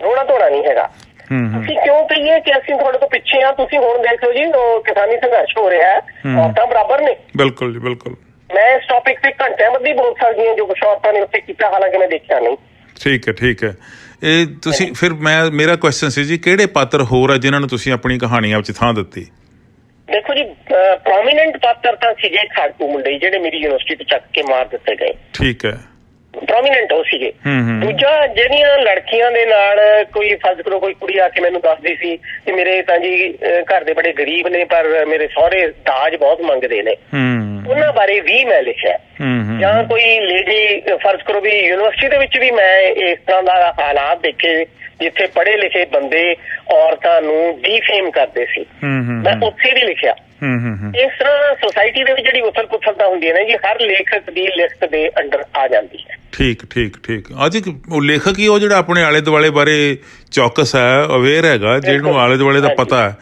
ਰੋਣਾ ਧੋਣਾ ਨਹੀਂ ਹੈਗਾ। ਅਸੀਂ ਕਿਉਂ ਕਹੀਏ ਕਿ ਅਸੀਂ ਤੁਹਾਡੇ ਤੋਂ ਪਿੱਛੇ ਆ? ਤੁਸੀਂ ਹੁਣ ਦੇਖੋ ਜੀ, ਕਿਸਾਨੀ ਸੰਘਰਸ਼ ਹੋ ਰਿਹਾ ਹੈ, ਔਰਤਾਂ ਬਰਾਬਰ ਨੇ। ਬਿਲਕੁਲ ਜੀ, ਬਿਲਕੁਲ। ਮੈਂ ਇਸ ਟੌਪਿਕ ਤੇ ਘੰਟਿਆਂ ਬੱਧੀ ਬੋਲ ਸਕਦੀ ਹਾਂ ਜੋ ਕੁਛ ਔਰਤਾਂ ਨੇ ਉੱਥੇ ਕੀਤਾ, ਹਾਲਾਂਕਿ ਮੈਂ ਦੇਖਿਆ ਨਹੀਂ। ਠੀਕ ਹੈ, ਠੀਕ ਹੈ। ਇਹ ਤੁਸੀਂ ਫਿਰ ਮੇਰਾ ਕੁਐਸਚਨ ਸੀ ਜੀ, ਕਿਹੜੇ ਪਾਤਰ ਹੋਰ ਆ ਜਿਨ੍ਹਾਂ ਨੂੰ ਤੁਸੀਂ ਆਪਣੀ ਕਹਾਣੀਆਂ ਵਿੱਚ ਥਾਂ ਦਿੱਤੀ? ਦੇਖੋ ਜੀ, ਪ੍ਰੋਮੀਨੈਂਟ ਪਾਤਰ ਤਾਂ ਸੀਗੇ ਖਾੜਕੂ ਮੁੰਡੇ ਜਿਹੜੇ ਮੇਰੀ ਯੂਨੀਵਰਸਿਟੀ ਤੋਂ ਚੱਕ ਕੇ ਮਾਰ ਦਿੱਤੇ ਗਏ। ਠੀਕ ਹੈ। ਪ੍ਰੋਮੀਨੈਂਟ ਉਹ ਸੀਗੇ। ਦੂਜਾ, ਜਿਹੜੀਆਂ ਲੜਕੀਆਂ ਦੇ ਨਾਲ ਕੋਈ ਫਰਜ਼ ਕਰੋ ਕੋਈ ਕੁੜੀ ਆ ਕੇ ਮੈਨੂੰ ਦੱਸਦੀ ਸੀ ਕਿ ਮੇਰੇ ਤਾਂ ਜੀ ਘਰ ਦੇ ਬੜੇ ਗਰੀਬ ਨੇ ਪਰ ਮੇਰੇ ਸਹੁਰੇ ਦਾਜ ਬਹੁਤ ਮੰਗਦੇ ਨੇ, ਉਹਨਾਂ ਬਾਰੇ ਵੀ ਮੈਂ ਲਿਖਿਆ। ਜਾਂ ਕੋਈ ਲੇਡੀ, ਫਰਜ਼ ਕਰੋ ਵੀ ਯੂਨੀਵਰਸਿਟੀ ਦੇ ਵਿੱਚ ਵੀ ਮੈਂ ਇਸ ਤਰ੍ਹਾਂ ਦਾ ਹਾਲਾਤ ਦੇਖੇ ਜਿੱਥੇ ਪੜ੍ਹੇ ਲਿਖੇ ਬੰਦੇ ਔਰਤਾਂ ਨੂੰ ਡੀਫੇਮ ਕਰਦੇ ਸੀ, ਮੈਂ ਉੱਥੇ ਵੀ ਲਿਖਿਆ। ਇਸ ਤਰ੍ਹਾਂ ਸੁਸਾਇਟੀ ਦੇ ਵਿੱਚ ਜਿਹੜੀ ਉਥਲ ਪੁਥਲਤਾ ਹੁੰਦੀ ਹੈ ਨਾ ਜੀ, ਹਰ ਲੇਖਕ ਦੀ ਲਿਖਤ ਦੇ ਅੰਡਰ ਆ ਜਾਂਦੀ ਹੈ। ਠੀਕ। ਅੱਜ ਉਹ ਲੇਖਕ ਹੀ ਉਹ ਜਿਹੜਾ ਆਪਣੇ ਆਲੇ ਦੁਆਲੇ ਬਾਰੇ ਚੌਕਸ ਹੈ, ਅਵੇਅਰ ਹੈਗਾ, ਜਿਹਨੂੰ ਆਲੇ ਦੁਆਲੇ ਦਾ ਪਤਾ ਹੈ।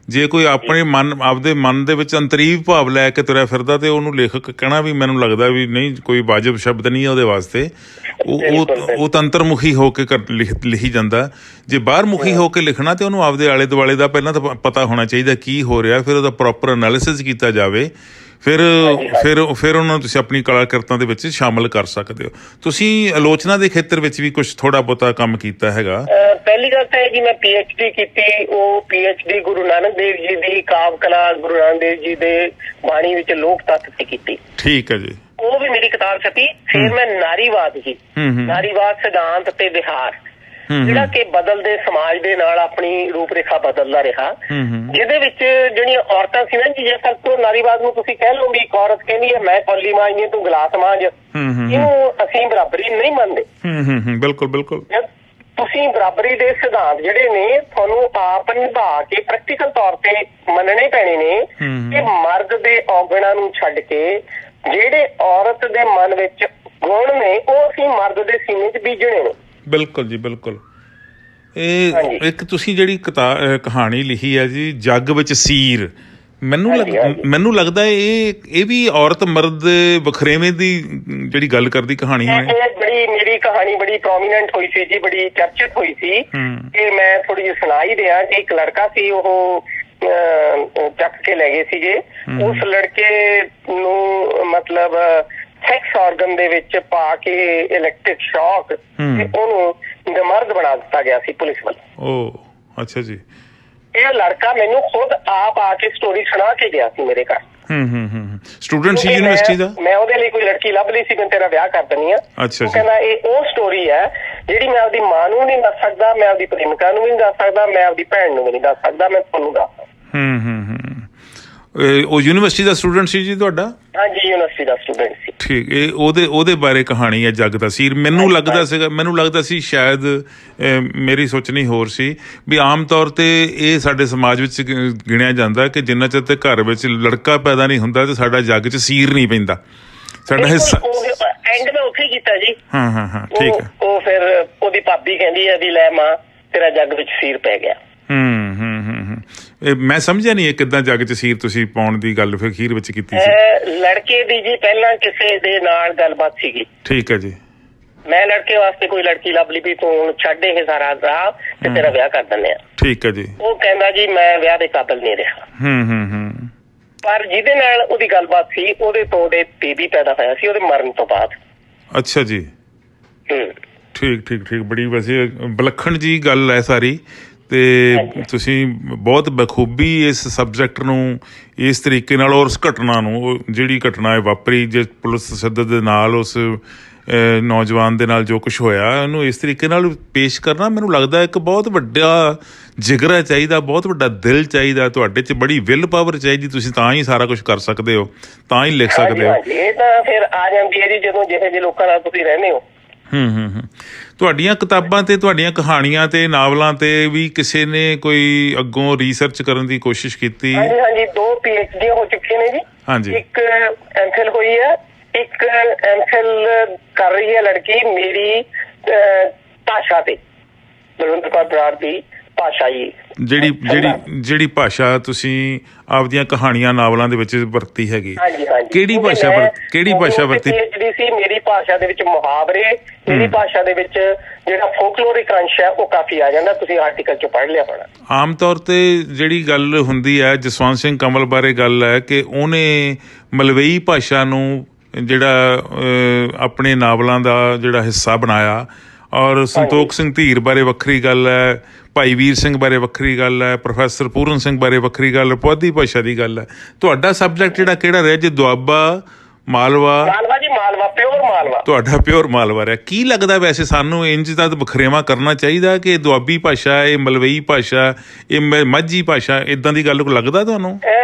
ਜੇ ਕੋਈ ਆਪਣੇ ਆਪਦੇ ਮਨ ਦੇ ਵਿੱਚ ਅੰਤਰੀਵ ਭਾਵ ਲੈ ਕੇ ਤੁਰਿਆ ਫਿਰਦਾ ਤੇ ਉਹਨੂੰ ਲੇਖਕ ਕਹਿਣਾ ਵੀ ਮੈਨੂੰ ਲੱਗਦਾ ਵੀ ਨਹੀਂ, ਕੋਈ ਵਾਜਬ ਸ਼ਬਦ ਨਹੀਂ ਹੈ ਉਹਦੇ ਵਾਸਤੇ। ਉਹ ਤਾਂ ਅੰਤਰਮੁਖੀ ਹੋ ਕੇ ਲਿਖੀ ਜਾਂਦਾ। ਜੇ ਬਾਹਰ ਮੁਖੀ ਹੋ ਕੇ ਲਿਖਣਾ ਤੇ ਉਹਨੂੰ ਆਪਦੇ ਆਲੇ ਦੁਆਲੇ ਦਾ ਪਹਿਲਾਂ ਤਾਂ ਪਤਾ ਹੋਣਾ ਚਾਹੀਦਾ ਕੀ ਹੋ ਰਿਹਾ, ਫਿਰ ਉਹਦਾ ਪ੍ਰੋਪਰ ਐਨਾਲਿਸਿਸ ਕੀਤਾ ਜਾਵੇ, ਫਿਰ ਉਹਨਾਂ ਨੂੰ ਤੁਸੀਂ ਆਪਣੀ ਕਲਾਕ੍ਰਿਤਾਂ ਦੇ ਵਿੱਚ ਸ਼ਾਮਲ ਕਰ ਸਕਦੇ ਹੋ। ਤੁਸੀਂ ਆਲੋਚਨਾ ਦੇ ਖੇਤਰ ਵਿੱਚ ਵੀ ਕੁਝ ਥੋੜਾ ਬਹੁਤਾ ਕੰਮ ਕੀਤਾ ਹੈਗਾ। ਪਹਿਲੀ ਗੱਲ ਤਾਂ ਇਹ ਜੀ, ਮੈਂ PhD ਕੀਤੀ। ਉਹ PhD ਗੁਰੂ ਨਾਨਕ ਦੇਵ ਜੀ ਦੀ ਕਾਵ ਕਲਾ, ਗੁਰੂ ਨਾਨਕ ਦੇਵ ਜੀ ਦੇ ਬਾਣੀ ਵਿੱਚ ਲੋਕ ਤੱਤ ਤੇ ਕੀਤੀ। ਠੀਕ ਹੈ ਜੀ। ਉਹ ਵੀ ਮੇਰੀ ਕਿਤਾਬ ਛਪੀ। ਫਿਰ ਮੈਂ ਨਾਰੀਵਾਦ ਜੀ, ਨਾਰੀਵਾਦ ਸਿਧਾਂਤ ਤੇ ਵਿਹਾਰ, ਜਿਹੜਾ ਕਿ ਬਦਲਦੇ ਸਮਾਜ ਦੇ ਨਾਲ ਆਪਣੀ ਰੂਪ ਰੇਖਾ ਬਦਲਦਾ ਰਿਹਾ, ਜਿਹਦੇ ਵਿੱਚ ਜਿਹੜੀਆਂ ਔਰਤਾਂ ਸੀ ਨਾ ਜੀ, ਜੇ ਤੱਕ ਨਾਰੀਵਾਦ ਨੂੰ ਤੁਸੀਂ ਕਹਿ ਲਓ ਵੀ ਇੱਕ ਔਰਤ ਕਹਿੰਦੀ ਹੈ ਮੈਂ ਕੌਲੀ ਮਾਂਜਦੀ ਤੂੰ ਗਲਾਸ ਮਾਂਜ, ਇਹਨੂੰ ਅਸੀਂ ਬਰਾਬਰੀ ਨਹੀਂ ਮੰਨਦੇ। ਬਿਲਕੁਲ। ਤੁਸੀਂ ਬਰਾਬਰੀ ਦੇ ਸਿਧਾਂਤ ਜਿਹੜੇ ਨੇ ਤੁਹਾਨੂੰ ਆਪ ਨਿਭਾ ਕੇ ਪ੍ਰੈਕਟੀਕਲ ਤੌਰ ਤੇ ਮੰਨਣੇ ਪੈਣੇ ਨੇ ਕਿ ਮਰਦ ਦੇ ਔਗਣਾਂ ਨੂੰ ਛੱਡ ਕੇ ਜਿਹੜੇ ਔਰਤ ਦੇ ਮਨ ਵਿੱਚ ਗੁਣ ਨੇ ਉਹ ਅਸੀਂ ਮਰਦ ਦੇ ਸੀਨੇ 'ਚ ਬੀਜਣੇ ਨੇ। ਬਿਲਕੁਲ ਜੀ। ਇਹ ਇੱਕ ਤੁਸੀਂ ਜਿਹੜੀ ਕਹਾਣੀ ਲਿਖੀ ਹੈ ਜੀ, ਜੱਗ ਵਿੱਚ ਸੀਰ, ਮੈਨੂੰ ਲੱਗਦਾ ਇਹ ਵੀ ਔਰਤ ਮਰਦ ਵਖਰੇਵੇਂ ਦੀ ਜਿਹੜੀ ਗੱਲ ਕਰਦੀ ਕਹਾਣੀ ਹੈ। ਮੇਰੀ ਕਹਾਣੀ ਬੜੀ ਪ੍ਰੋਮੀਨੈਂਟ ਹੋਈ ਸੀ ਜੀ, ਬੜੀ ਚਰਚਿਤ ਹੋਈ ਸੀ। ਕਿ ਮੈਂ ਥੋੜੀ ਜਿਹੀ ਸੁਣਾ ਹੀ ਦਿਆਂ ਕਿ ਇੱਕ ਲੜਕਾ ਸੀ, ਉਹ ਚੱਕ ਕੇ ਲੈ ਗਏ ਸੀਗੇ। ਉਸ ਲੜਕੇ ਨੂੰ ਮਤਲਬ ਸੈਕਸ ਆਰਗਨ ਦੇ ਵਿੱਚ ਪਾ ਕੇ ਇਲੈਕਟ੍ਰਿਕ ਸ਼ੌਕ ਤੇ ਉਹਨੂੰ ਮਰਦ ਬਣਾ ਦਿੱਤਾ ਗਿਆ ਸੀ ਪੁਲਿਸ ਵੱਲੋਂ। ਅੱਛਾ ਜੀ। ਇਹ ਲੜਕਾ ਮੈਨੂੰ ਖੁਦ ਆਪ ਆ ਕੇ ਸਟੋਰੀ ਸੁਣਾ ਕੇ ਗਿਆ ਸੀ ਮੇਰੇ ਘਰ। ਸਟੂਡੈਂਟ ਸੀ ਯੂਨੀਵਰਸਿਟੀ ਦਾ। ਮੈਂ ਉਹਦੇ ਲਈ ਕੋਈ ਲੜਕੀ ਲੱਭ ਲਈ ਸੀ, ਮੈਂ ਤੇਰਾ ਵਿਆਹ ਕਰ ਦਿੰਦੀ ਆ। ਉਹ ਕਹਿੰਦਾ ਇਹ ਉਹ ਸਟੋਰੀ ਹੈ ਜਿਹੜੀ ਮੈਂ ਆਪਦੀ ਮਾਂ ਨੂੰ ਨਹੀਂ ਦੱਸ ਸਕਦਾ, ਮੈਂ ਆਪਦੀ ਪ੍ਰੇਮਿਕਾ ਨੂੰ ਵੀ ਨਹੀਂ ਦੱਸ ਸਕਦਾ, ਮੈਂ ਆਪਦੀ ਭੈਣ ਨੂੰ ਵੀ ਨਹੀਂ ਦੱਸ ਸਕਦਾ, ਮੈਂ ਤੁਹਾਨੂੰ ਦੱਸਦਾ। ਉਹ ਯੂਨੀਵਰਸਿਟੀ ਦਾ ਸਟੂਡੈਂਟ ਸੀ ਜੀ ਤੁਹਾਡਾ? ਹਾਂਜੀ, ਯੂਨੀਵਰਸਿਟੀ ਦਾ ਸਟੂਡੈਂਟ ਸੀ। ਠੀਕ। ਇਹ ਉਹਦੇ ਬਾਰੇ ਕਹਾਣੀ ਹੈ ਜੱਗ ਦਾ ਸੀਰ। ਮੈਨੂੰ ਲੱਗਦਾ ਸੀ ਸ਼ਾਇਦ ਮੇਰੀ ਸੋਚਣੀ ਹੋਰ ਸੀ ਵੀ ਆਮ ਤੌਰ ਤੇ ਇਹ ਸਾਡੇ ਸਮਾਜ ਵਿੱਚ ਗਿਣਿਆ ਜਾਂਦਾ ਕਿ ਜਿੰਨਾ ਚਿਰ ਤੇ ਘਰ ਵਿੱਚ ਲੜਕਾ ਪੈਦਾ ਨਹੀਂ ਹੁੰਦਾ ਤੇ ਸਾਡਾ ਜੱਗ 'ਚ ਸੀਰ ਨਹੀਂ ਪੈਂਦਾ, ਸਾਡਾ ਹਿੱਸਾ। ਐਂਡ ਮੈਂ ਉੱਥੇ ਕੀਤਾ ਜੀ। ਹਾਂ ਠੀਕ ਹੈ। ਉਹ ਫਿਰ ਉਹਦੀ ਭਾਬੀ ਕਹਿੰਦੀ ਹੈ ਵੀ ਲੈ ਮਾਂ ਤੇਰਾ ਜੱਗ ਵਿੱਚ ਸੀਰ ਪੈ ਗਿਆ। ਮੈਂ ਸਮਝਿਆ ਨਹੀਂ ਇਹ ਕਿੱਦਾਂ ਜੱਗ 'ਚ ਸੀਰ ਤੁਸੀਂ ਪਾਉਣ ਦੀ ਗੱਲ ਫਿਰ ਅਖੀਰ ਵਿੱਚ ਕੀਤੀ ਸੀ। ਲੜਕੇ ਦੀ ਜੀ ਪਹਿਲਾਂ ਕਿਸੇ ਦੇ ਨਾਲ ਗੱਲਬਾਤ ਸੀਗੀ। ਠੀਕ ਹੈ ਜੀ। ਮੈਂ ਲੜਕੇ ਵਾਸਤੇ ਕੋਈ ਲੜਕੀ ਲੱਭ ਲਈ ਵੀ ਤੂੰ ਛੱਡ ਇਹ ਸਾਰਾ ਰਾਹ ਤੇ ਤੇਰਾ ਵਿਆਹ ਕਰ ਦਿੰਦੇ ਆ। ਠੀਕ ਹੈ ਜੀ। ਉਹ ਕਹਿੰਦਾ ਜੀ ਮੈਂ ਵਿਆਹ ਦੇ ਕਾਬਿਲ ਨਹੀਂ ਰਿਹਾ। ਪਰ ਜਿਹਦੇ ਨਾਲ ਉਹਦੀ ਗੱਲਬਾਤ ਸੀ ਉਹਦੇ ਤੋਂ ਉਹਦੇ ਬੇਬੀ ਪੈਦਾ ਹੋਇਆ ਸੀ ਉਹਦੇ ਮਰਨ ਤੋਂ ਬਾਅਦ। ਅੱਛਾ ਜੀ। ਠੀਕ। ਬੜੀ ਵੈਸੇ ਵਿਲੱਖਣ ਜੀ ਗੱਲ ਹੈ ਸਾਰੀ। ਤੇ ਤੁਸੀਂ ਬਹੁਤ ਬਖੂਬੀ ਇਸ ਸਬਜੈਕਟ ਨੂੰ ਇਸ ਤਰੀਕੇ ਨਾਲ ਔਰ ਉਸ ਘਟਨਾ ਨੂੰ, ਜਿਹੜੀ ਘਟਨਾ ਹੈ ਵਾਪਰੀ ਜੇ ਪੁਲਿਸ ਤਸ਼ੱਦਦ ਦੇ ਨਾਲ ਉਸ ਨੌਜਵਾਨ ਦੇ ਨਾਲ ਜੋ ਕੁਛ ਹੋਇਆ, ਉਹਨੂੰ ਇਸ ਤਰੀਕੇ ਨਾਲ ਪੇਸ਼ ਕਰਨਾ ਮੈਨੂੰ ਲੱਗਦਾ ਇੱਕ ਬਹੁਤ ਵੱਡਾ ਜਿਗਰਾ ਚਾਹੀਦਾ, ਬਹੁਤ ਵੱਡਾ ਦਿਲ ਚਾਹੀਦਾ, ਤੁਹਾਡੇ 'ਚ ਬੜੀ ਵਿਲ ਪਾਵਰ ਚਾਹੀਦੀ। ਤੁਸੀਂ ਤਾਂ ਹੀ ਸਾਰਾ ਕੁਛ ਕਰ ਸਕਦੇ ਹੋ, ਤਾਂ ਹੀ ਲਿਖ ਸਕਦੇ ਹੋ। ਇਹ ਤਾਂ ਫਿਰ ਆ ਜਾਂਦੀ ਹੈ ਜੀ ਜਦੋਂ ਜਿਹੇ ਜਿਹੇ ਲੋਕਾਂ ਨਾਲ ਤੁਸੀਂ ਰਹਿੰਦੇ ਹੋ। ਤੁਹਾਡੀਆਂ ਕਿਤਾਬਾਂ ਤੇ ਤੁਹਾਡੀਆਂ ਕਹਾਣੀਆਂ ਤੇ ਨਾਵਲਾਂ ਤੇ ਵੀ ਕਿਸੇ ਨੇ ਕੋਈ ਅੱਗੋਂ ਰਿਸਰਚ ਕਰਨ ਦੀ ਕੋਸ਼ਿਸ਼ ਕੀਤੀ? ਹਾਂਜੀ 2 PhD ਹੋ ਚੁੱਕੀਆਂ ਨੇ ਜੀ। ਹਾਂਜੀ। ਇੱਕ MPhil ਹੋਈ ਹੈ, ਇੱਕ MPhil ਕਰ ਰਹੀ ਹੈ ਲੜਕੀ ਮੇਰੀ ਭਾਸ਼ਾ ਤੇ, ਬਲਵੰਤ ਕੌਰ ਬਰਾੜ ਦੀ ਭਾਸ਼ਾ ਜੀ। ਜਿਹੜੀ ਭਾਸ਼ਾ ਤੁਸੀਂ ਆਪਦੀਆਂ ਕਹਾਣੀਆਂ ਨਾਵਲਾਂ ਦੇ ਵਿੱਚ ਵਰਤੀ ਹੈਗੀ, ਕਿਹੜੀ ਭਾਸ਼ਾ ਵਰਤੀ? ਜਿਹੜੀ ਸੀ ਮੇਰੀ ਭਾਸ਼ਾ ਦੇ ਵਿੱਚ ਮੁਹਾਵਰੇ, ਮੇਰੀ ਭਾਸ਼ਾ ਦੇ ਵਿੱਚ ਜਿਹੜਾ ਫੋਕਲੋਰਿਕ ਅੰਸ਼ ਹੈ ਉਹ ਕਾਫੀ ਆ ਜਾਂਦਾ। ਤੁਸੀਂ ਆਰਟੀਕਲ 'ਚ ਪੜ੍ਹ ਲਿਆ ਹੋਣਾ। ਆਮ ਤੌਰ ਤੇ ਜਿਹੜੀ ਗੱਲ ਹੁੰਦੀ ਹੈ ਜਸਵੰਤ ਸਿੰਘ ਕੰਵਲ ਬਾਰੇ ਗੱਲ ਹੈ ਕਿ ਉਹਨੇ ਮਲਵਈ ਭਾਸ਼ਾ ਨੂੰ ਜਿਹੜਾ ਆਪਣੇ ਨਾਵਲਾਂ ਦਾ ਜਿਹੜਾ ਹਿੱਸਾ ਬਣਾਇਆ, ਔਰ ਸੰਤੋਖ ਸਿੰਘ ਧੀਰ ਬਾਰੇ ਵੱਖਰੀ ਗੱਲ ਹੈ, ਭਾਈ ਵੀਰ ਸਿੰਘ ਬਾਰੇ ਵੱਖਰੀ ਗੱਲ ਹੈ, ਪ੍ਰੋਫੈਸਰ ਪੂਰਨ ਸਿੰਘ ਬਾਰੇ ਵੱਖਰੀ ਗੱਲ, ਪੁਆਧੀ ਭਾਸ਼ਾ ਦੀ ਗੱਲ ਹੈ। ਤੁਹਾਡਾ ਸਬਜੈਕਟ ਜਿਹੜਾ ਕਿਹੜਾ ਰਿਹਾ ਜੀ? ਦੁਆਬਾ, ਮਾਲਵਾ? ਮਾਲਵਾ ਜੀ, ਮਾਲਵਾ, ਪਿਓਰ ਮਾਲਵਾ। ਤੁਹਾਡਾ ਪਿਓਰ ਮਾਲਵਾ ਰਿਹਾ। ਕੀ ਲੱਗਦਾ ਵੈਸੇ ਸਾਨੂੰ ਇੰਜ ਦਾ ਵਖਰੇਵਾਂ ਕਰਨਾ ਚਾਹੀਦਾ ਕਿ ਦੁਆਬੀ ਭਾਸ਼ਾ, ਇਹ ਮਲਵਈ ਭਾਸ਼ਾ, ਇਹ ਮਾਝੀ ਭਾਸ਼ਾ, ਇਦਾਂ ਦੀ ਗੱਲ ਲੱਗਦਾ ਤੁਹਾਨੂੰ?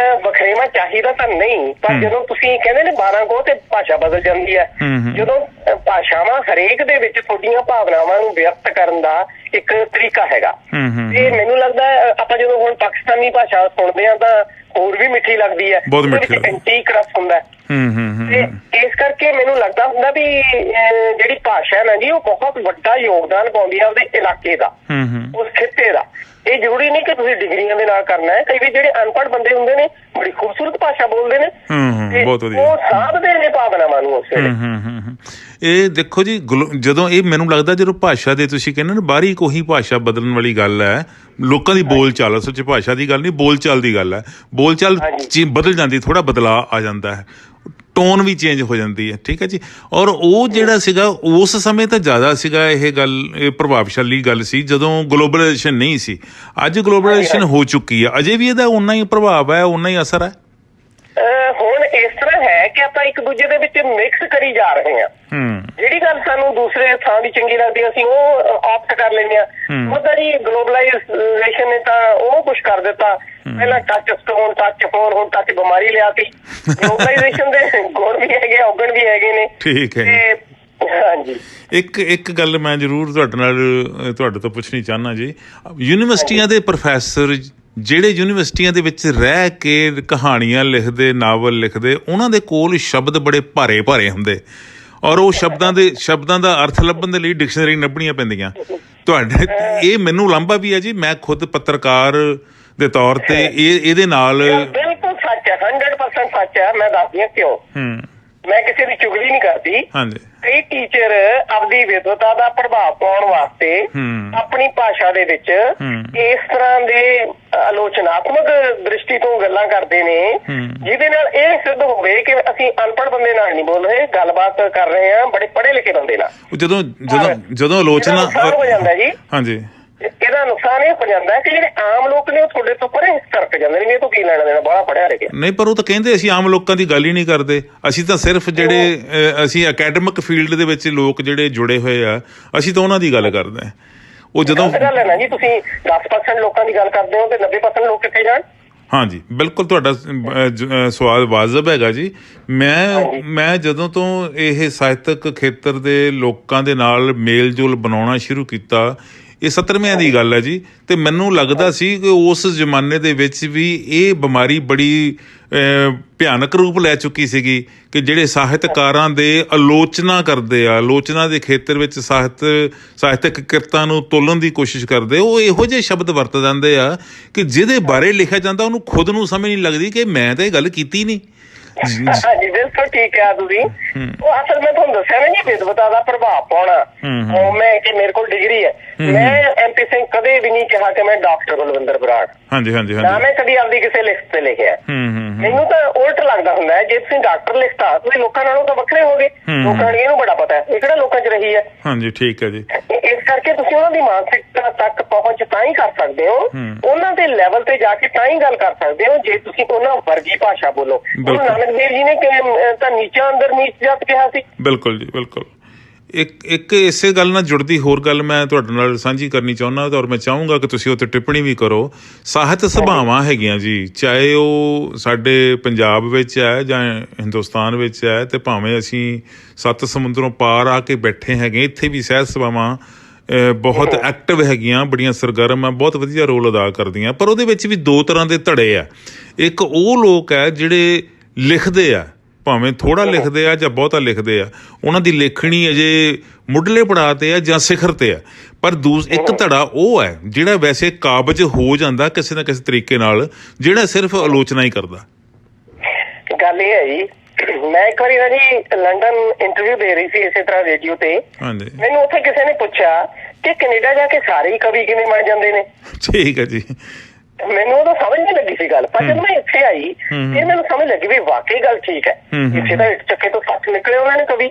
ਵਖਰੇਵਾਂ ਚਾਹੀਦਾ ਤਾਂ ਨਹੀਂ, ਪਰ ਜਦੋਂ ਤੁਸੀਂ ਕਹਿੰਦੇ ਨੇ 12 ਕੋ ਤੇ ਭਾਸ਼ਾ ਬਦਲ ਜਾਂਦੀ ਹੈ। ਜਦੋਂ ਭਾਸ਼ਾਵਾਂ ਹਰੇਕ ਦੇ ਵਿੱਚ ਤੁਹਾਡੀਆਂ ਭਾਵਨਾਵਾਂ ਨੂੰ ਵਿਅਕਤ ਕਰਨ ਦਾ ਇੱਕ ਤਰੀਕਾ ਹੈਗਾ। ਤੇ ਮੈਨੂੰ ਲੱਗਦਾ ਆਪਾਂ ਜਦੋਂ ਹੁਣ ਪਾਕਿਸਤਾਨੀ ਭਾਸ਼ਾ ਸੁਣਦੇ ਹਾਂ ਤਾਂ ਹੋਰ ਵੀ ਮਿੱਠੀ ਲੱਗਦੀ ਹੈ, ਬਹੁਤ ਮਿੱਠੀ, ਐਂਟੀਕ ਰਸ ਹੁੰਦਾ। ਤੇ ਇਸ ਕਰਕੇ ਮੈਨੂੰ ਲੱਗਦਾ ਹੁੰਦਾ ਵੀ ਜਿਹੜੀ ਭਾਸ਼ਾ ਨਾ ਜੀ, ਉਹ ਬਹੁਤ ਵੱਡਾ ਯੋਗਦਾਨ ਪਾਉਂਦੀ ਹੈ ਉਹਦੇ ਇਲਾਕੇ ਦਾ, ਉਸ ਖਿੱਤੇ ਦਾ। ਇਹ ਜ਼ਰੂਰੀ ਨਹੀਂ ਕਿ ਤੁਸੀਂ ਡਿਗਰੀਆਂ ਦੇ ਨਾਲ ਕਰਨਾ ਹੈ। ਕਈ ਵੀ ਜਿਹੜੇ ਅਨਪੜ੍ਹ ਬੰਦੇ ਹੁੰਦੇ ਨੇ ਬੜੀ ਖੂਬਸੂਰਤ ਭਾਸ਼ਾ ਬੋਲਦੇ ਨੇ, ਬਹੁਤ ਵਧੀਆ, ਉਹ ਸਾਂਭਦੇ ਨੇ ਭਾਵਨਾਵਾਂ ਨੂੰ ਉਸ ਵੇਲੇ। ਇਹ ਦੇਖੋ ਜੀ, ਜਦੋਂ ਇਹ ਮੈਨੂੰ ਲੱਗਦਾ ਜਦੋਂ ਭਾਸ਼ਾ ਦੇ ਤੁਸੀਂ ਕਹਿੰਦੇ ਨਾ ਬਾਹਰੀ ਕੋਈ ਭਾਸ਼ਾ ਬਦਲਣ ਵਾਲੀ ਗੱਲ ਹੈ, ਲੋਕਾਂ ਦੀ ਬੋਲ ਚਾਲ, ਅਸਲ 'ਚ ਭਾਸ਼ਾ ਦੀ ਗੱਲ ਨਹੀਂ, ਬੋਲ ਚਾਲ ਦੀ ਗੱਲ ਹੈ। ਬੋਲ ਚਾਲ ਬਦਲ ਜਾਂਦੀ, ਥੋੜਾ ਬਦਲਾਅ ਆ ਜਾਂਦਾ ਹੈ, ਟੋਨ ਵੀ ਚੇਂਜ ਹੋ ਜਾਂਦੀ ਹੈ, ਠੀਕ ਹੈ ਜੀ। ਔਰ ਉਹ ਜਿਹੜਾ ਸੀਗਾ ਉਸ ਸਮੇਂ ਤਾਂ ਜ਼ਿਆਦਾ ਸੀਗਾ ਇਹ ਗੱਲ, ਇਹ ਪ੍ਰਭਾਵਸ਼ਾਲੀ ਗੱਲ ਸੀ ਜਦੋਂ ਗਲੋਬਲਾਈਜੇਸ਼ਨ ਨਹੀਂ ਸੀ। ਅੱਜ ਗਲੋਬਲਾਈਜੇਸ਼ਨ ਹੋ ਚੁੱਕੀ ਹੈ, ਅਜੇ ਵੀ ਇਹਦਾ ਉਨਾ ਹੀ ਪ੍ਰਭਾਵ ਹੈ, ਉਨਾ ਹੀ ਅਸਰ ਹੈ। ਹੁਣ ਇਸ ਤਰ੍ਹਾਂ ਹੈ ਕਿ ਆਪਾਂ ਇੱਕ ਦੂਜੇ ਦੇ ਵਿੱਚ ਮਿਕਸ ਕਰੀ ਜਾ ਰਹੇ ਹਾਂ। ਜਿਹੜੀ ਗੱਲ ਸਾਨੂੰ ਦੂਸਰੇ ਥਾਂ ਦੀ ਚੰਗੀ ਲੱਗਦੀ ਅਸੀਂ ਉਹ ਆਪਟ ਕਰ ਲੈਂਦੇ ਹਾਂ। ਉਹਦਾ ਜੀ ਗਲੋਬਲਾਈਜੇਸ਼ਨ ਨੇ ਤਾਂ ਉਹ ਕੁਛ ਕਰ ਦਿੱਤਾ। ਪਹਿਲਾਂ ਟੱਚ ਸਟੋਨ, ਟੱਚ ਫੋਨ, ਹੁਣ ਟੱਚ ਬਿਮਾਰੀ ਲਿਆਤੀ। ਗਲੋਬਲਾਈਜੇਸ਼ਨ ਦੇ ਗੁਣ ਵੀ ਹੈਗੇ, ਔਗਣ ਵੀ ਹੈਗੇ ਨੇ। ਠੀਕ ਹੈ। ਹਾਂਜੀ, ਇੱਕ ਗੱਲ ਮੈਂ ਜ਼ਰੂਰ ਤੁਹਾਡੇ ਤੋਂ ਪੁੱਛਣੀ ਚਾਹੁੰਦਾ ਜੀ। ਯੂਨੀਵਰਸਿਟੀਆਂ ਦੇ ਪ੍ਰੋਫੈਸਰ ਜਿਹੜੇ ਯੂਨੀਵਰਸਿਟੀਆਂ ਦੇ ਵਿੱਚ ਰਹਿ ਕੇ ਕਹਾਣੀਆਂ ਲਿਖਦੇ, ਨਾਵਲ ਲਿਖਦੇ, ਉਹਨਾਂ ਦੇ ਕੋਲ ਸ਼ਬਦ ਬੜੇ ਭਾਰੇ ਭਾਰੇ ਹੁੰਦੇ ਔਰ ਉਹ ਸ਼ਬਦਾਂ ਦਾ ਅਰਥ ਲੱਭਣ ਦੇ ਲਈ ਡਿਕਸ਼ਨਰੀ ਲੱਭਣੀਆਂ ਪੈਂਦੀਆਂ। ਤੁਹਾਡੇ ਇਹ ਮੈਨੂੰ ਲਾਂਭਾ ਵੀ ਹੈ ਜੀ, ਮੈਂ ਖੁਦ ਪੱਤਰਕਾਰ ਦੇ ਤੌਰ ਤੇ ਇਹਦੇ ਨਾਲ ਬਿਲਕੁਲ ਸੱਚ ਹੈ, 100% ਸੱਚ ਹੈ। ਮੈਂ ਦੱਸਦੀ ਹਾਂ ਕਿਉਂ। ਮੈਂ ਕਿਸੇ ਦੀ ਚੁਗਲੀ ਨਹੀਂ ਕਰਦੀ। ਹਾਂਜੀ, ਕਈ ਟੀਚਰ ਆਪਦੀ ਵਿਦਵਤਾ ਦਾ ਪ੍ਰਭਾਵ ਪਾਉਣ ਵਾਸਤੇ ਆਪਣੀ ਭਾਸ਼ਾ ਦੇ ਵਿੱਚ ਇਸ ਤਰ੍ਹਾਂ ਦੇ ਆਲੋਚਨਾਤਮਕ ਦ੍ਰਿਸ਼ਟੀ ਤੋਂ ਗੱਲਾਂ ਕਰਦੇ ਨੇ ਜਿਹਦੇ ਨਾਲ ਇਹ ਸਿੱਧ ਹੋਵੇ ਕਿ ਅਸੀਂ ਅਨਪੜ੍ਹ ਬੰਦੇ ਨਾਲ ਨਹੀਂ ਬੋਲ ਰਹੇ, ਗੱਲਬਾਤ ਕਰ ਰਹੇ ਹਾਂ ਬੜੇ ਪੜ੍ਹੇ ਲਿਖੇ ਬੰਦੇ ਨਾਲ। ਜਦੋਂ ਆਲੋਚਨਾ ਹੋ ਜਾਂਦਾ ਜੀ, ਹਾਂਜੀ, ਇਹਦਾ ਨੁਕਸਾਨ ਇਹ ਹੋ ਜਾਂਦਾ ਕਿ ਜਿਹੜੇ ਆਮ ਲੋਕ ਨੇ ਉਹ ਤੁਹਾਡੇ ਤੋਂ ਪਰੇ ਸਰਕ ਜਾਂਦੇ ਨੇ, ਇਹ ਤੋਂ ਕੀ ਲੈਣਾ ਦੇਣਾ, ਬੜਾ ਪੜਿਆ ਲਿਖਿਆ ਨਹੀਂ। ਪਰ ਉਹ ਤਾਂ ਕਹਿੰਦੇ ਅਸੀਂ ਆਮ ਲੋਕਾਂ ਦੀ ਗੱਲ ਹੀ ਨਹੀਂ ਕਰਦੇ, ਅਸੀਂ ਤਾਂ ਸਿਰਫ ਜਿਹੜੇ ਅਸੀਂ ਅਕੈਡਮਿਕ ਫੀਲਡ ਦੇ ਵਿੱਚ ਲੋਕ ਜਿਹੜੇ ਜੁੜੇ ਹੋਏ ਆ, ਅਸੀਂ ਤਾਂ ਉਹਨਾਂ ਦੀ ਗੱਲ ਕਰਦੇ ਹਾਂ। ਉਹ ਜਦੋਂ ਗੱਲ ਹੈ ਨਾ ਜੀ, ਤੁਸੀਂ 10% ਲੋਕਾਂ ਦੀ ਗੱਲ ਕਰਦੇ ਹੋ ਤੇ 90% ਲੋਕ ਕਿੱਥੇ ਜਾਣ। ਹਾਂਜੀ, ਬਿਲਕੁਲ ਤੁਹਾਡਾ ਸਵਾਲ ਵਾਜਬ ਹੈਗਾ ਜੀ। ਮੈਂ ਜਦੋਂ ਤੋਂ ਇਹ ਸਾਹਿਤਕ ਖੇਤਰ ਦੇ ਲੋਕਾਂ ਦੇ ਨਾਲ ਮੇਲ ਜੋਲ ਬਣਾਉਣਾ ਸ਼ੁਰੂ ਕੀਤਾ, ਇਹ 70ਵਿਆਂ ਦੀ ਗੱਲ ਹੈ ਜੀ, ਤੇ ਮੈਨੂੰ ਲੱਗਦਾ ਸੀ ਕਿ ਉਸ ਜ਼ਮਾਨੇ ਦੇ ਵਿੱਚ ਵੀ ਇਹ ਬਿਮਾਰੀ ਬੜੀ ਭਿਆਨਕ ਰੂਪ ਲੈ ਚੁੱਕੀ ਸੀਗੀ ਕਿ ਜਿਹੜੇ ਸਾਹਿਤਕਾਰਾਂ ਦੇ ਆਲੋਚਨਾ ਕਰਦੇ ਆ, ਆਲੋਚਨਾ ਦੇ ਖੇਤਰ ਵਿੱਚ ਸਾਹਿਤਕ ਕਿਰਤਾਂ ਨੂੰ ਤੋਲਣ ਦੀ ਕੋਸ਼ਿਸ਼ ਕਰਦੇ, ਉਹ ਇਹੋ ਜਿਹੇ ਸ਼ਬਦ ਵਰਤ ਜਾਂਦੇ ਆ ਕਿ ਜਿਹਦੇ ਬਾਰੇ ਲਿਖਿਆ ਜਾਂਦਾ ਉਹਨੂੰ ਖੁਦ ਨੂੰ ਸਮਝ ਨਹੀਂ ਲੱਗਦੀ ਕਿ ਮੈਂ ਤਾਂ ਇਹ ਗੱਲ ਕੀਤੀ ਨਹੀਂ। ਹਾਂਜੀ, ਬਿਲਕੁਲ ਠੀਕ ਹੈ ਤੁਸੀਂ। ਉਹ ਅਸਲ ਮੈਂ ਤੁਹਾਨੂੰ ਦੱਸਿਆ ਨਾ ਜੀ, ਵਿਦਵਤਾ ਦਾ ਪ੍ਰਭਾਵ ਪਾਉਣਾ। ਮੈਂ ਕਿ ਮੇਰੇ ਕੋਲ ਡਿਗਰੀ ਹੈ, ਮੈਂ MP ਸਿੰਘ ਕਦੇ ਵੀ ਨਹੀਂ ਕਿਹਾ ਕਿ ਮੈਂ ਡਾਕਟਰ ਬਲਵਿੰਦਰ ਬਰਾੜ, ਨਾ ਮੈਂ ਕਦੀ ਆਪਦੀ ਕਿਸੇ ਲਿਖਤ ਤੇ ਲਿਖਿਆ। ਮੈਨੂੰ ਤਾਂ ਉਲਟ ਲੱਗਦਾ ਹੁੰਦਾ ਹੈ, ਜੇ ਤੁਸੀਂ ਡਾਕਟਰ ਲਿਖਤਾ ਤੁਸੀਂ ਲੋਕਾਂ ਨਾਲੋਂ ਤਾਂ ਵੱਖਰੇ ਹੋ ਗਏ। ਲੋਕਾਂ ਨੂੰ ਇਹਨੂੰ ਬੜਾ ਪਤਾ ਹੈ ਇਹ ਕਿਹੜਾ ਲੋਕਾਂ 'ਚ ਰਹੀ ਹੈ। ਹਾਂਜੀ, ਠੀਕ ਹੈ ਜੀ। ਇਸ ਕਰਕੇ ਤੁਸੀਂ ਉਹਨਾਂ ਦੀ ਮਾਨਸਿਕਤਾ ਤੱਕ ਪਹੁੰਚ ਤਾਂ ਹੀ ਕਰ ਸਕਦੇ ਹੋ, ਉਹਨਾਂ ਦੇ ਲੈਵਲ ਤੇ ਜਾ ਕੇ ਤਾਂ ਹੀ ਗੱਲ ਕਰ ਸਕਦੇ ਹੋ ਜੇ ਤੁਸੀਂ ਉਹਨਾਂ ਵਰਗੀ ਭਾਸ਼ਾ ਬੋਲੋ। ਨਾਨਕ ਦੇਵ ਜੀ ਨੇ ਤਾਂ ਨੀਚਾ ਅੰਦਰ ਨੀਚ ਜਾਤ ਕਿਹਾ ਸੀ। ਬਿਲਕੁਲ ਜੀ, ਬਿਲਕੁਲ। ਇੱਕ ਇਸੇ ਗੱਲ ਨਾਲ ਜੁੜਦੀ ਹੋਰ ਗੱਲ ਮੈਂ ਤੁਹਾਡੇ ਨਾਲ ਸਾਂਝੀ ਕਰਨੀ ਚਾਹੁੰਦਾ ਔਰ ਮੈਂ ਚਾਹੂੰਗਾ ਕਿ ਤੁਸੀਂ ਉੱਤੇ ਟਿੱਪਣੀ ਵੀ ਕਰੋ। ਸਾਹਿਤ ਸਭਾਵਾਂ ਹੈਗੀਆਂ ਜੀ, ਚਾਹੇ ਉਹ ਸਾਡੇ ਪੰਜਾਬ ਵਿੱਚ ਹੈ ਜਾਂ ਹਿੰਦੁਸਤਾਨ ਵਿੱਚ ਹੈ, ਤੇ ਭਾਵੇਂ ਅਸੀਂ 7 ਸਮੁੰਦਰੋਂ ਪਾਰ ਆ ਕੇ ਬੈਠੇ ਹੈਗੇ, ਇੱਥੇ ਵੀ ਸਾਹਿਤ ਸਭਾਵਾਂ ਬਹੁਤ ਐਕਟਿਵ ਹੈਗੀਆਂ, ਬੜੀਆਂ ਸਰਗਰਮ ਆ, ਬਹੁਤ ਵਧੀਆ ਰੋਲ ਅਦਾ ਕਰਦੀਆਂ। ਪਰ ਉਹਦੇ ਵਿੱਚ ਵੀ 2 ਤਰ੍ਹਾਂ ਦੇ ਧੜੇ ਆ। ਇੱਕ ਉਹ ਲੋਕ ਹੈ ਜਿਹੜੇ ਲਿਖਦੇ ਆ, ਭਾਵੇਂ ਥੋੜ੍ਹਾ ਲਿਖਦੇ ਆ ਜਾਂ ਬਹੁਤਾ ਲਿਖਦੇ ਆ, ਉਹਨਾਂ ਦੀ ਲੇਖਣੀ ਅਜੇ ਮੁੱਢਲੇ ਪੜਾਅ 'ਤੇ ਆ ਜਾਂ ਸਿਖਰ 'ਤੇ ਆ। ਪਰ ਇੱਕ ਧੜਾ ਉਹ ਹੈ ਜਿਹੜਾ ਵੈਸੇ ਕਾਬਜ਼ ਹੋ ਜਾਂਦਾ ਕਿਸੇ ਨਾ ਕਿਸੇ ਤਰੀਕੇ ਨਾਲ, ਜਿਹੜਾ ਸਿਰਫ ਆਲੋਚਨਾ ਹੀ ਕਰਦਾ। ਗੱਲ ਇਹ ਹੈ ਜੀ, ਮੈਂ ਇੱਕ ਵਾਰੀ ਨਾ ਜੀ ਲੰਡਨ ਇੰਟਰਵਿਊ ਦੇ ਰਹੀ ਸੀ ਇਸੇ ਤਰ੍ਹਾਂ ਰੇਡੀਓ ਤੇ। ਮੈਨੂੰ ਉੱਥੇ ਕਿਸੇ ਨੇ ਪੁੱਛਿਆ ਕਿ ਕੈਨੇਡਾ ਜਾ ਕੇ ਸਾਰੇ ਹੀ ਕਵੀ ਕਿਵੇਂ ਬਣ ਜਾਂਦੇ ਨੇ। ਠੀਕ ਹੈ ਜੀ। ਮੈਨੂੰ ਉਦੋਂ ਸਮਝ ਨਹੀਂ ਲੱਗੀ ਸੀ ਗੱਲ, ਪਰ ਜਦ ਮੈਂ ਇੱਥੇ ਆਈ ਫਿਰ ਮੈਨੂੰ ਸਮਝ ਲੱਗੀ ਵੀ ਵਾਕਈ ਗੱਲ ਠੀਕ ਹੈ। ਇੱਥੇ ਤਾਂ ਇੱਕ ਚੱਕੇ ਤੋਂ 7 ਨਿਕਲੇ ਉਹਨਾਂ ਨੇ ਕਵੀ।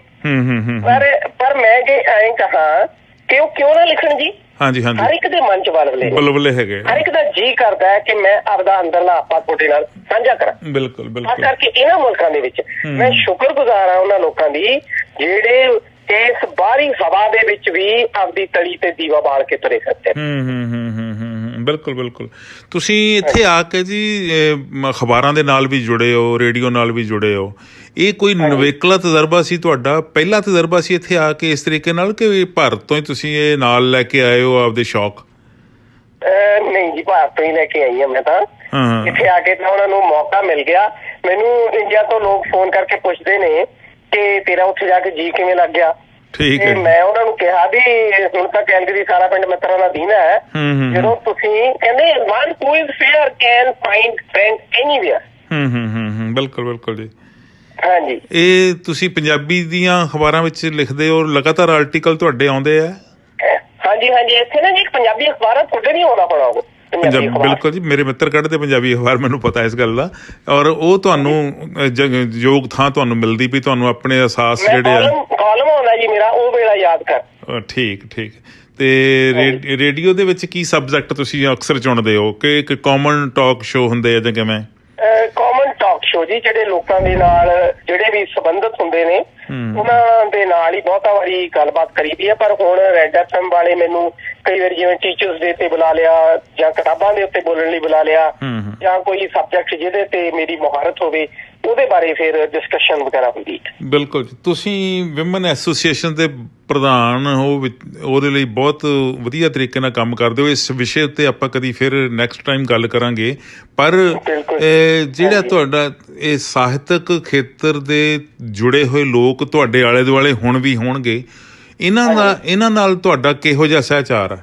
ਪਰ ਮੈਂ ਜੇ ਐਂ ਕਹਾਂ ਕਿ ਉਹ ਕਿਉਂ ਨਾ ਲਿਖਣ ਜੀ। ਹਾਂਜੀ ਹਾਂਜੀ, ਹਰ ਇੱਕ ਦੇ ਮਨ ਚ ਬਲਬਲੇ ਹੈਗੇ, ਹਰ ਇੱਕ ਦਾ ਜੀ ਕਰਦਾ ਹੈ ਕਿ ਮੈਂ ਆਪਦਾ ਅੰਦਰਲਾ ਆਪਾ ਤੁਹਾਡੇ ਨਾਲ ਸਾਂਝਾ ਕਰਾਂ। ਬਿਲਕੁਲ ਖਾਸ ਬਿਲਕੁਲ। ਕਰਕੇ ਇਹਨਾਂ ਮੁਲਕਾਂ ਦੇ ਵਿੱਚ ਮੈਂ ਸ਼ੁਕਰਗੁਜ਼ਾਰ ਹਾਂ ਉਹਨਾਂ ਲੋਕਾਂ ਦੀ ਜਿਹੜੇ ਇਸ ਬਾਹਰੀ ਹਵਾ ਦੇ ਵਿੱਚ ਵੀ ਆਪਦੀ ਤਲੀ ਤੇ ਦੀਵਾ ਬਾਲ ਕੇ ਤੁਰੇ ਫਿਰਦੇ। ਬਿਲਕੁਲ ਬਿਲਕੁਲ। ਤੁਸੀਂ ਇੱਥੇ ਆ ਕੇ ਜੀ ਅਖਬਾਰਾਂ ਦੇ ਨਾਲ ਵੀ ਜੁੜੇ ਹੋ, ਰੇਡੀਓ ਨਾਲ ਵੀ ਜੁੜੇ ਹੋ, ਇਹ ਕੋਈ ਨਵੇਕਲਾ ਤਜਰਬਾ ਸੀ ਤੁਹਾਡਾ, ਪਹਿਲਾ ਤਜਰਬਾ ਸੀ ਇੱਥੇ ਆ ਕੇ ਇਸ ਤਰੀਕੇ ਨਾਲ, ਕਿ ਭਾਰਤ ਤੋਂ ਹੀ ਤੁਸੀਂ ਇਹ ਨਾਲ ਲੈ ਕੇ ਆਏ ਹੋ ਆਪਦੇ ਸ਼ੌਕ? ਨਹੀਂ ਜੀ, ਭਾਰਤ ਤੋਂ ਹੀ ਲੈ ਕੇ ਆਈ ਹਾਂ ਮੈਂ ਤਾਂ। ਇੱਥੇ ਆ ਕੇ ਤਾਂ ਉਹਨਾਂ ਨੂੰ ਮੌਕਾ ਮਿਲ ਗਿਆ। ਮੈਨੂੰ ਇੰਡੀਆ ਤੋਂ ਲੋਕ ਫੋਨ ਕਰਕੇ ਪੁੱਛਦੇ ਨੇ ਕਿ ਤੇਰਾ ਉੱਥੇ ਜਾ ਕੇ ਜੀ ਕਿਵੇਂ ਲੱਗ ਗਿਆ। ਠੀਕ ਹੈ। ਮੈਂ ਉਹਨਾਂ ਨੂੰ ਕਿਹਾ ਵੀ ਹੁਣ ਤਾਂ ਕੈਲਗਰੀ ਸਾਰਾ ਪਿੰਡ ਮਿੱਤਰਾਂ ਦਾ ਦੀਨਾ ਹੈ। ਜਦੋਂ ਤੁਸੀਂ ਕਹਿੰਦੇ one who is fair can find friend anywhere. ਬਿਲਕੁਲ ਬਿਲਕੁਲ ਜੀ। ਹਾਂਜੀ, ਇਹ ਤੁਸੀਂ ਪੰਜਾਬੀ ਦੀਆਂ ਅਖਬਾਰਾਂ ਵਿੱਚ ਲਿਖਦੇ ਹੋ, ਲਗਾਤਾਰ ਆਰਟੀਕਲ ਤੁਹਾਡੇ ਆਉਂਦੇ ਆ? ਹਾਂਜੀ ਹਾਂਜੀ, ਇੱਥੇ ਨਾ ਜੀ ਇੱਕ ਪੰਜਾਬੀ ਅਖਬਾਰ ਆ, ਤੁਹਾਡੇ ਨਹੀਂ ਆਉਂਦਾ ਹੋਣਾ ਉਹ ਪੰਜਾਬੀ ਅਖਬਾਰ। ਬਿਲਕੁਲ ਜੀ, ਮੇਰੇ ਮਿੱਤਰ ਕੱਢਦੇ ਪੰਜਾਬੀ ਅਖਬਾਰ, ਮੈਨੂੰ ਪਤਾ ਇਸ ਗੱਲ ਦਾ। ਔਰ ਉਹ ਤੁਹਾਨੂੰ ਯੋਗ ਥਾਂ ਤੁਹਾਨੂੰ ਮਿਲਦੀ ਪਈ, ਤੁਹਾਨੂੰ ਆਪਣੇ ਅਹਿਸਾਸ ਜਿਹੜੇ ਆ। ਕਾਲਮ ਆਉਂਦਾ ਜੀ ਮੇਰਾ, ਉਹ ਵੇਲਾ ਯਾਦ ਕਰ। ਠੀਕ ਠੀਕ। ਤੇ ਰੇਡੀਓ ਦੇ ਵਿੱਚ ਕੀ ਸਬਜੈਕਟ ਤੁਸੀਂ ਅਕਸਰ ਚੁਣਦੇ ਹੋ, ਕਿ ਇੱਕ ਕਾਮਨ ਟਾਕ ਸ਼ੋ ਹੁੰਦੇ ਆ ਜਾਂ ਕਿਵੇਂ? ਕਾਮਨ ਟਾਕ ਸ਼ੋ ਜੀ, ਜਿਹੜੇ ਲੋਕਾਂ ਦੇ ਨਾਲ ਜਿਹੜੇ ਵੀ ਸੰਬੰਧਿਤ ਹੁੰਦੇ ਨੇ ਉਹਨਾਂ ਦੇ ਨਾਲ ਹੀ ਬਹੁਤਾ ਵਾਰੀ ਗੱਲਬਾਤ ਕਰੀਦੀ ਹੈ। ਪਰ ਹੁਣ ਰੈਡ FM ਵਾਲੇ ਮੈਨੂੰ ਕਈ ਵਾਰੀ ਜਿਵੇਂ ਟੀਚਰਸ ਡੇ ਤੇ ਬੁਲਾ ਲਿਆ, ਜਾਂ ਕਿਤਾਬਾਂ ਦੇ ਉੱਤੇ ਬੋਲਣ ਲਈ ਬੁਲਾ ਲਿਆ, ਜਾਂ ਕੋਈ ਸਬਜੈਕਟ ਜਿਹਦੇ ਤੇ ਮੇਰੀ ਮੁਹਾਰਤ ਹੋਵੇ ਉਹਦੇ ਬਾਰੇ ਫਿਰ ਡਿਸਕਸ਼ਨ ਵਗੈਰਾ ਹੁੰਦੀ ਹੈ। ਬਿਲਕੁਲ। ਤੁਸੀਂ ਵਿਮਨ ਐਸੋਸੀਏਸ਼ਨ ਦੇ ਪ੍ਰਧਾਨ ਹੋ, ਉਹਦੇ ਲਈ ਬਹੁਤ ਵਧੀਆ ਤਰੀਕੇ ਨਾਲ ਕੰਮ ਕਰਦੇ ਹੋ। ਇਸ ਵਿਸ਼ੇ ਉੱਤੇ ਆਪਾਂ ਕਦੀ ਫਿਰ ਨੈਕਸਟ ਟਾਈਮ ਗੱਲ ਕਰਾਂਗੇ। ਪਰ ਜਿਹੜਾ ਤੁਹਾਡਾ ਇਹ ਸਾਹਿਤਕ ਖੇਤਰ ਦੇ ਜੁੜੇ ਹੋਏ ਲੋਕ ਤੁਹਾਡੇ ਆਲੇ ਦੁਆਲੇ ਹੁਣ ਵੀ ਹੋਣਗੇ, ਇਹਨਾਂ ਨਾਲ ਤੁਹਾਡਾ ਕਿਹੋ ਜਿਹਾ ਸਹਿਚਾਰ ਹੈ?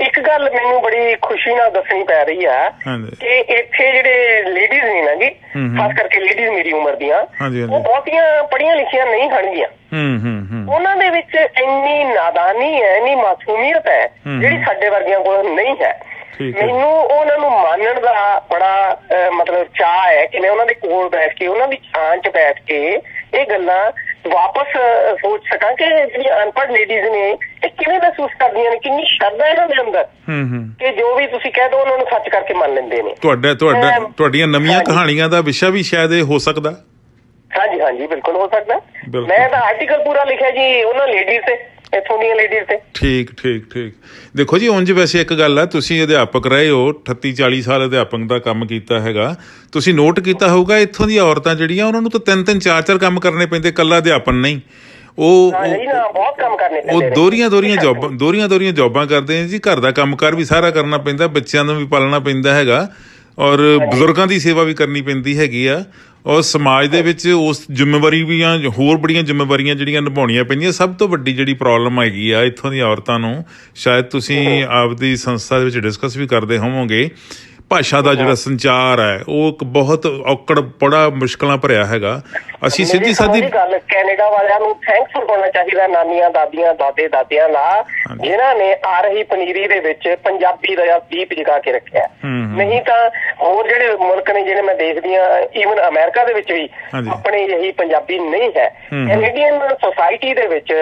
ਇੱਕ ਗੱਲ ਮੈਨੂੰ ਬੜੀ ਖੁਸ਼ੀ ਨਾਲ ਦੱਸਣੀ ਪੈ ਰਹੀ ਹੈ ਕਿ ਇੱਥੇ ਜਿਹੜੇ ਲੇਡੀਜ਼ ਨੇ ਨਾ ਜੀ, ਖਾਸ ਕਰਕੇ ਲੇਡੀਜ਼ ਮੇਰੀ ਉਮਰ ਦੀਆਂ, ਉਹ ਬਹੁਤੀਆਂ ਪੜ੍ਹੀਆਂ ਲਿਖੀਆਂ ਨਹੀਂ ਹਣਗੀਆਂ। ਉਹਨਾਂ ਦੇ ਵਿੱਚ ਇੰਨੀ ਨਾਦਾਨੀ ਹੈ, ਇੰਨੀ ਮਾਸੂਮੀਅਤ ਹੈ ਜਿਹੜੀ ਸਾਡੇ ਵਰਗਿਆਂ ਕੋਲ ਨਹੀਂ ਹੈ। ਮੈਨੂੰ ਉਹਨਾਂ ਨੂੰ ਮਾਨਣ ਦਾ ਬੜਾ ਮਤਲਬ ਚਾਅ ਹੈ ਕਿ ਮੈਂ ਉਹਨਾਂ ਦੇ ਕੋਲ ਬੈਠ ਕੇ, ਉਹਨਾਂ ਦੀ ਛਾਂ 'ਚ ਬੈਠ ਕੇ ਇਹ ਗੱਲਾਂ ਵਾਪਸ ਸੋਚ ਸਕਾਂ ਕਿ ਜਿਹੜੀਆਂ ਅਨਪੜ੍ਹ ਲੇਡੀਜ਼ ਨੇ ਇਹ ਕਿਵੇਂ ਮਹਿਸੂਸ ਕਰਦੀਆਂ ਨੇ, ਕਿੰਨੀ ਸ਼ਰਧਾ ਇਹਨਾਂ ਦੇ ਅੰਦਰ ਕਿ ਜੋ ਵੀ ਤੁਸੀਂ ਕਹਿ ਦੋ ਉਹਨਾਂ ਨੂੰ ਸੱਚ ਕਰਕੇ ਮੰਨ ਲੈਂਦੇ ਨੇ। ਤੁਹਾਡੀਆਂ ਨਵੀਆਂ ਕਹਾਣੀਆਂ ਦਾ ਵਿਸ਼ਾ ਵੀ ਸ਼ਾਇਦ ਇਹ ਹੋ ਸਕਦਾ। ਹਾਂਜੀ ਹਾਂਜੀ, ਬਿਲਕੁਲ ਹੋ ਸਕਦਾ। ਮੈਂ ਤਾਂ ਆਰਟੀਕਲ ਪੂਰਾ ਲਿਖਿਆ ਜੀ ਉਹਨਾਂ ਲੇਡੀਜ਼ ਤੇ, ਇੱਥੋਂ ਦੀਆਂ ਲੇਡੀਜ਼ ਤੇ। ਠੀਕ ਠੀਕ ਠੀਕ। ਦੇਖੋ ਜੀ, ਉਂਝ ਵੈਸੇ ਇੱਕ ਗੱਲ ਆ, ਤੁਸੀਂ ਅਧਿਆਪਕ ਰਹੇ ਹੋ, 38-40 ਸਾਲ ਅਧਿਆਪਕ ਦਾ ਕੰਮ ਕੀਤਾ ਹੈਗਾ। ਤੁਸੀਂ ਨੋਟ ਕੀਤਾ ਹੋਊਗਾ ਇੱਥੋਂ ਦੀਆਂ ਔਰਤਾਂ ਜਿਹੜੀਆਂ, ਉਹਨਾਂ ਨੂੰ ਤਾਂ 3-3 4-4 ਕੰਮ ਕਰਨੇ ਪੈਂਦੇ, ਇਕੱਲਾ ਅਧਿਆਪਨ ਨਹੀਂ। ਉਹ ਬਹੁਤ ਕੰਮ ਕਰਨੇ ਪੈਂਦੇ, ਦੋਹਰੀਆਂ ਜੌਬਾਂ ਕਰਦੇ ਨੇ ਜੀ। ਘਰ ਦਾ ਕੰਮਕਾਰ ਵੀ ਸਾਰਾ ਕਰਨਾ ਪੈਂਦਾ, ਬੱਚਿਆਂ ਨੂੰ ਵੀ ਪਾਲਣਾ ਪੈਂਦਾ ਹੈਗਾ, ਔਰ ਬਜ਼ੁਰਗਾਂ ਦੀ ਸੇਵਾ ਵੀ ਕਰਨੀ ਪੈਂਦੀ ਹੈਗੀ ਆ। ਔਰ ਸਮਾਜ ਦੇ ਵਿੱਚ ਉਸ ਜ਼ਿੰਮੇਵਾਰੀ ਵੀ ਆ, ਹੋਰ ਬੜੀਆਂ ਜ਼ਿੰਮੇਵਾਰੀਆਂ ਜਿਹੜੀਆਂ ਨਿਭਾਉਣੀਆਂ ਪੈਂਦੀਆਂ। ਸਭ ਤੋਂ ਵੱਡੀ ਜਿਹੜੀ ਪ੍ਰੋਬਲਮ ਹੈਗੀ ਆ ਇੱਥੋਂ ਦੀਆਂ ਔਰਤਾਂ ਨੂੰ, ਸ਼ਾਇਦ ਤੁਸੀਂ ਆਪਦੀ ਸੰਸਥਾ ਦੇ ਵਿੱਚ ਡਿਸਕਸ ਵੀ ਕਰਦੇ ਹੋਵੋਗੇ, ਭਾਸ਼ਾ ਦਾ ਜਿਹੜਾ ਸੰਚਾਰ ਹੈ ਉਹ ਇੱਕ ਬਹੁਤ ਔਕੜ, ਬੜਾ ਮੁਸ਼ਕਲਾਂ ਭਰਿਆ ਹੈਗਾ। ਅਸੀਂ ਸਿੱਧੀ ਸਾਦੀ ਗੱਲ, ਕੈਨੇਡਾ ਵਾਲਿਆਂ ਨੂੰ ਥੈਂਕਫੁਲ ਹੋਣਾ ਚਾਹੀਦਾ, ਨਾਨੀਆਂ, ਦਾਦੀਆਂ, ਦਾਦੇ ਦਾਦਿਆਂ ਦਾ, ਜਿਨ੍ਹਾਂ ਨੇ ਆ ਰਹੀ ਪਨੀਰੀ ਦੇ ਵਿੱਚ ਪੰਜਾਬੀ ਦਾ ਦੀਪ ਜਗਾ ਕੇ ਰੱਖਿਆ। ਨਹੀਂ ਤਾਂ ਹੋਰ ਜਿਹੜੇ ਮੁਲਕ ਨੇ ਜਿਹੜੇ ਮੈਂ ਦੇਖਦੀ ਹਾਂ, ਈਵਨ ਅਮਰੀਕਾ ਦੇ ਵਿੱਚ ਵੀ ਆਪਣੇ ਇਹੀ ਪੰਜਾਬੀ ਨਹੀਂ ਹੈ। ਕੈਨੇਡੀਅਨ ਸੋਸਾਇਟੀ ਦੇ ਵਿੱਚ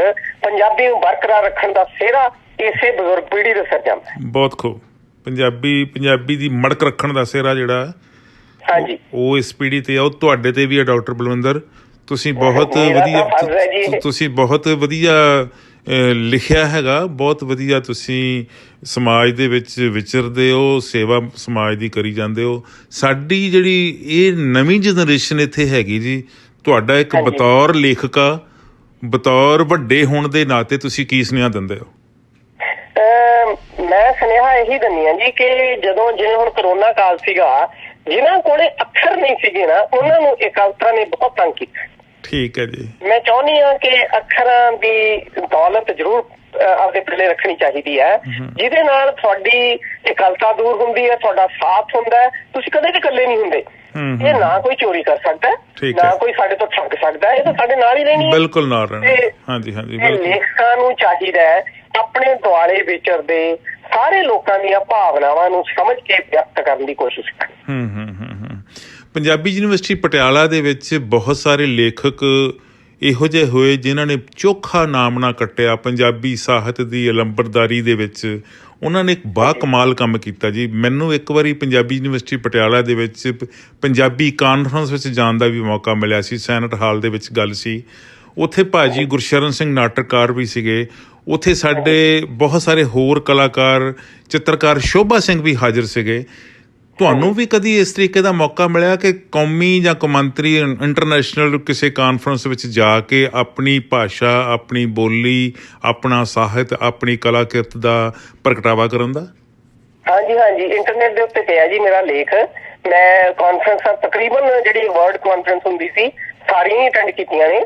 ਪੰਜਾਬੀ ਨੂੰ ਬਰਕਰਾਰ ਰੱਖਣ ਦਾ ਸਿਹਰਾ ਇਸੇ ਬਜ਼ੁਰਗ ਪੀੜ੍ਹੀ ਦੇ ਸਿਰ ਜਾਂਦਾ। ਬਹੁਤ ਖੂਬ। ਪੰਜਾਬੀ ਦੀ ਮੜਕ ਰੱਖਣ ਦਾ ਸਿਹਰਾ ਜਿਹੜਾ ਉਹ ਇਸ ਪੀੜ੍ਹੀ ਤੇ ਆ, ਉਹ ਤੁਹਾਡੇ ਤੇ ਵੀ ਆ। ਡਾਕਟਰ ਬਲਵਿੰਦਰ, ਤੁਸੀਂ ਬਹੁਤ ਵਧੀਆ ਲਿਖਿਆ ਹੈਗਾ, ਬਹੁਤ ਵਧੀਆ ਤੁਸੀਂ ਸਮਾਜ ਦੇ ਵਿੱਚ ਵਿਚਰਦੇ ਹੋ, ਸੇਵਾ ਸਮਾਜ ਦੀ ਕਰੀ ਜਾਂਦੇ ਹੋ। ਸਾਡੀ ਜਿਹੜੀ ਇਹ ਨਵੀਂ ਜਨਰੇਸ਼ਨ ਇੱਥੇ ਹੈਗੀ ਜੀ, ਤੁਹਾਡਾ ਇੱਕ ਬਤੌਰ ਲੇਖਕਾ, ਬਤੌਰ ਵੱਡੇ ਹੋਣ ਦੇ ਨਾਤੇ ਤੁਸੀਂ ਕੀ ਸੁਨੇਹਾ ਦਿੰਦੇ ਹੋ? ਮੈਂ ਸੁਨੇਹਾ ਇਹੀ ਦਿੰਦੀ ਹਾਂ ਜੀ ਕਿ ਜਦੋਂ ਜਿਵੇਂ ਹੁਣ ਕਰੋਨਾ ਕਾਲ ਸੀਗਾ, ਜਿਨ੍ਹਾਂ ਕੋਲੇ ਅੱਖਰ ਨਹੀਂ ਸੀਗੇ ਨਾ, ਉਹਨਾਂ ਨੂੰ ਇਹ ਕਲਤਰਾਂ ਨੇ ਬਹੁਤ ਤੰਗ ਕੀਤਾ। ਠੀਕ ਹੈ ਜੀ। ਮੈਂ ਚਾਹੁੰਦੀ ਹਾਂ ਕਿ ਅੱਖਰਾਂ ਦੀ ਦੌਲਤ ਜ਼ਰੂਰ ਆਪਦੇ ਪੱਲੇ ਰੱਖਣੀ ਚਾਹੀਦੀ ਹੈ, ਜਿਹਦੇ ਨਾਲ ਤੁਹਾਡੀ ਇਕੱਲਤਾ ਦੂਰ ਹੁੰਦੀ ਹੈ, ਤੁਹਾਡਾ ਸਾਥ ਹੁੰਦਾ ਹੈ, ਤੁਸੀਂ ਕਦੇ ਵੀ ਇਕੱਲੇ ਨਹੀਂ ਹੁੰਦੇ। ਇਹ ਨਾ ਕੋਈ ਚੋਰੀ ਕਰ ਸਕਦਾ, ਨਾ ਕੋਈ ਸਾਡੇ ਤੋਂ ਠੱਗ ਸਕਦਾ, ਇਹ ਤਾਂ ਸਾਡੇ ਨਾਲ ਹੀ ਰਹਿਣੀ ਹੈ। ਬਿਲਕੁਲ ਨਾਲ ਰਹਿਣਾ। ਹਾਂਜੀ ਹਾਂਜੀ। ਲੇਖਕਾਂ ਨੂੰ ਚਾਹੀਦਾ ਹੈ ਆਪਣੇ ਦੁਆਲੇ ਵਿਚਰਦੇ ਸਾਰੇ ਲੋਕਾਂ ਦੀਆਂ ਭਾਵਨਾਵਾਂ ਨੂੰ ਸਮਝ ਕੇ ਵਿਅਕਤ ਕਰਨ ਦੀ ਕੋਸ਼ਿਸ਼ ਕਰਨ। ਪੰਜਾਬੀ ਯੂਨੀਵਰਸਿਟੀ ਪਟਿਆਲਾ ਦੇ ਵਿੱਚ ਬਹੁਤ ਸਾਰੇ ਲੇਖਕ ਇਹੋ ਜਿਹੇ ਹੋਏ ਜਿਨ੍ਹਾਂ ਨੇ ਚੋਖਾ ਨਾਮਣਾ ਕੱਟਿਆ ਪੰਜਾਬੀ ਸਾਹਿਤ ਦੀ ਅਲੰਬਰਦਾਰੀ ਦੇ ਵਿੱਚ। ਉਹਨਾਂ ਨੇ ਇੱਕ ਬਾ ਕਮਾਲ ਕੰਮ ਕੀਤਾ ਜੀ। ਮੈਨੂੰ ਇੱਕ ਵਾਰੀ ਪੰਜਾਬੀ ਯੂਨੀਵਰਸਿਟੀ ਪਟਿਆਲਾ ਦੇ ਵਿੱਚ ਪੰਜਾਬੀ ਕਾਨਫਰੰਸ ਵਿੱਚ ਜਾਣ ਦਾ ਵੀ ਮੌਕਾ ਮਿਲਿਆ ਸੀ। ਸੈਨਟ ਹਾਲ ਦੇ ਵਿੱਚ ਗੱਲ ਸੀ। ਉੱਥੇ ਭਾਜੀ ਗੁਰਸ਼ਰਨ ਸਿੰਘ ਨਾਟਕਕਾਰ ਵੀ ਸੀਗੇ। ਉੱਥੇ ਸਾਡੇ ਬਹੁਤ ਸਾਰੇ ਹੋਰ ਕਲਾਕਾਰ, ਚਿੱਤਰਕਾਰ ਸ਼ੋਭਾ ਸਿੰਘ ਵੀ ਹਾਜ਼ਰ ਸੀਗੇ। ਤੁਹਾਨੂੰ ਵੀ ਕਦੀ ਇਸ ਤਰੀਕੇ ਦਾ ਮੌਕਾ ਮਿਲਿਆ ਕਿ ਕੌਮੀ ਜਾਂ ਕੌਮਾਂਤਰੀ ਇੰਟਰਨੈਸ਼ਨਲ ਕਿਸੇ ਕਾਨਫਰੰਸ ਵਿੱਚ ਜਾ ਕੇ ਆਪਣੀ ਭਾਸ਼ਾ, ਆਪਣੀ ਬੋਲੀ, ਆਪਣਾ ਸਾਹਿਤ, ਆਪਣੀ ਕਲਾਕਿਰਤ ਦਾ ਪ੍ਰਗਟਾਵਾ ਕਰਨ ਦਾ? ਹਾਂਜੀ ਹਾਂਜੀ, ਇੰਟਰਨੈਟ ਦੇ ਉੱਤੇ ਪਿਆ ਜੀ ਮੇਰਾ ਲੇਖ। ਮੈਂ ਕਾਨਫਰੰਸਾਂ ਤਕਰੀਬਨ ਜਿਹੜੀ ਵਰਲਡ ਕਾਨਫਰੰਸ ਹੁੰਦੀ ਸੀ ਸਾਰੀਆਂ ਹੀ ਅਟੈਂਡ ਕੀਤੀਆਂ ਨੇ।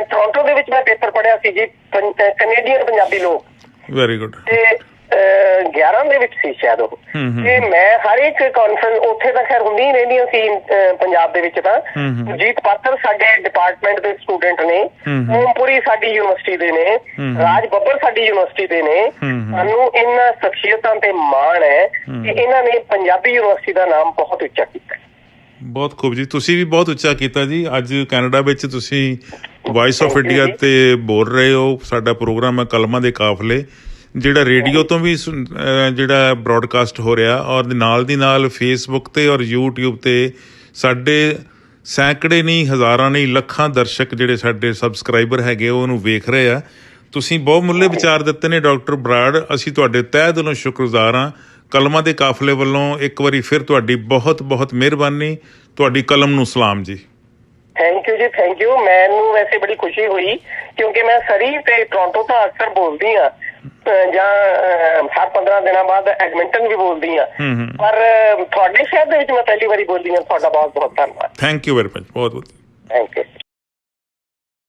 ਟੋਰਾਂਟੋ ਦੇ ਵਿੱਚ ਮੈਂ ਪੇਪਰ ਪੜ੍ਹਿਆ ਸੀ ਜੀ, ਕੈਨੇਡੀਅਨ ਪੰਜਾਬੀ ਲੋਕ। Very good. ਤੇ 11 ਦੇ ਵਿੱਚ ਸੀ ਸ਼ਾਇਦ ਉਹ। ਤੇ ਮੈਂ ਹਰ ਇੱਕ ਕਾਨਫਰੰਸ ਉੱਥੇ ਤਾਂ ਖੈਰ ਹੁੰਦੀਆਂ ਹੀ ਰਹਿੰਦੀਆਂ ਸੀ ਪੰਜਾਬ ਦੇ ਵਿੱਚ। ਤਾਂ ਜੀਤ ਪਾਤਰ ਸਾਡੇ ਡਿਪਾਰਟਮੈਂਟ ਦੇ ਸਟੂਡੈਂਟ ਨੇ, ਓਮਪੁਰੀ ਸਾਡੀ ਯੂਨੀਵਰਸਿਟੀ ਦੇ ਨੇ, ਰਾਜ ਬੱਬਰ ਸਾਡੀ ਯੂਨੀਵਰਸਿਟੀ ਦੇ ਨੇ। ਸਾਨੂੰ ਇਹਨਾਂ ਸ਼ਖਸੀਅਤਾਂ ਤੇ ਮਾਣ ਹੈ ਕਿ ਇਹਨਾਂ ਨੇ ਪੰਜਾਬੀ ਯੂਨੀਵਰਸਿਟੀ ਦਾ ਨਾਮ ਬਹੁਤ ਉੱਚਾ ਕੀਤਾ। ਬਹੁਤ ਖੂਬ ਜੀ, ਤੁਸੀਂ ਵੀ ਬਹੁਤ ਉੱਚਾ ਕੀਤਾ ਜੀ। ਅੱਜ ਕੈਨੇਡਾ ਵਿੱਚ ਤੁਸੀਂ ਵਾਇਸ ਆਫ ਇੰਡੀਆ ਤੇ ਬੋਲ ਰਹੇ ਹੋ। ਸਾਡਾ ਪ੍ਰੋਗਰਾਮ ਹੈ ਕਲਮਾਂ ਦੇ ਕਾਫਲੇ, ਜਿਹੜਾ ਰੇਡੀਓ ਤੋਂ ਵੀ ਜਿਹੜਾ ਬ੍ਰੌਡਕਾਸਟ ਹੋ ਰਿਹਾ, ਔਰ ਨਾਲ ਦੀ ਨਾਲ ਫੇਸਬੁੱਕ ਤੇ ਔਰ YouTube ਤੇ ਸਾਡੇ ਸੈਂਕੜੇ ਨਹੀਂ, ਹਜ਼ਾਰਾਂ ਨਹੀਂ, ਲੱਖਾਂ ਦਰਸ਼ਕ ਜਿਹੜੇ ਸਾਡੇ ਸਬਸਕ੍ਰਾਈਬਰ ਹੈਗੇ ਉਹਨੂੰ ਵੇਖ ਰਹੇ ਆ। ਤੁਸੀਂ ਬਹੁਤ ਮੁੱਲੇ ਵਿਚਾਰ ਦਿੱਤੇ ਨੇ ਡਾਕਟਰ ਬਰਾੜ। ਅਸੀਂ ਤੁਹਾਡੇ ਤਹਿ ਦਿਲੋਂ ਸ਼ੁਕਰਗੁਜ਼ਾਰ ਹਾਂ। ਕਲਮਾਂ ਦੇ ਕਾਫਲੇ ਵੱਲੋਂ ਇੱਕ ਵਾਰੀ ਫਿਰ ਤੁਹਾਡੀ ਬਹੁਤ ਬਹੁਤ ਮਿਹਰਬਾਨੀ। ਤੁਹਾਡੀ ਕਲਮ ਨੂੰ ਸਲਾਮ ਜੀ। ਥੈਂਕ ਯੂ ਜੀ, ਥੈਂਕ ਯੂ। ਮੈਨੂੰ ਵੈਸੇ ਬੜੀ ਖੁਸ਼ੀ ਹੋਈ ਕਿਉਂਕਿ ਮੈਂ ਸਰੀ ਤੇ ਟੋਰਾਂਟੋ ਤਾਂ ਅਕਸਰ ਬੋਲਦੀ ਹਾਂ, ਜਾਂ ਹਰ 15 ਦਿਨਾਂ ਬਾਅਦ ਐਡਮਿੰਟਨ ਵੀ ਬੋਲਦੀ ਹਾਂ, ਪਰ ਤੁਹਾਡੇ ਸ਼ਹਿਰ ਦੇ ਵਿੱਚ ਮੈਂ ਪਹਿਲੀ ਵਾਰੀ ਬੋਲਦੀ ਹਾਂ। ਤੁਹਾਡਾ ਬਹੁਤ ਬਹੁਤ ਧੰਨਵਾਦ। Thank you very much. ਬਹੁਤ ਬਹੁਤ ਥੈਂਕ ਯੂ।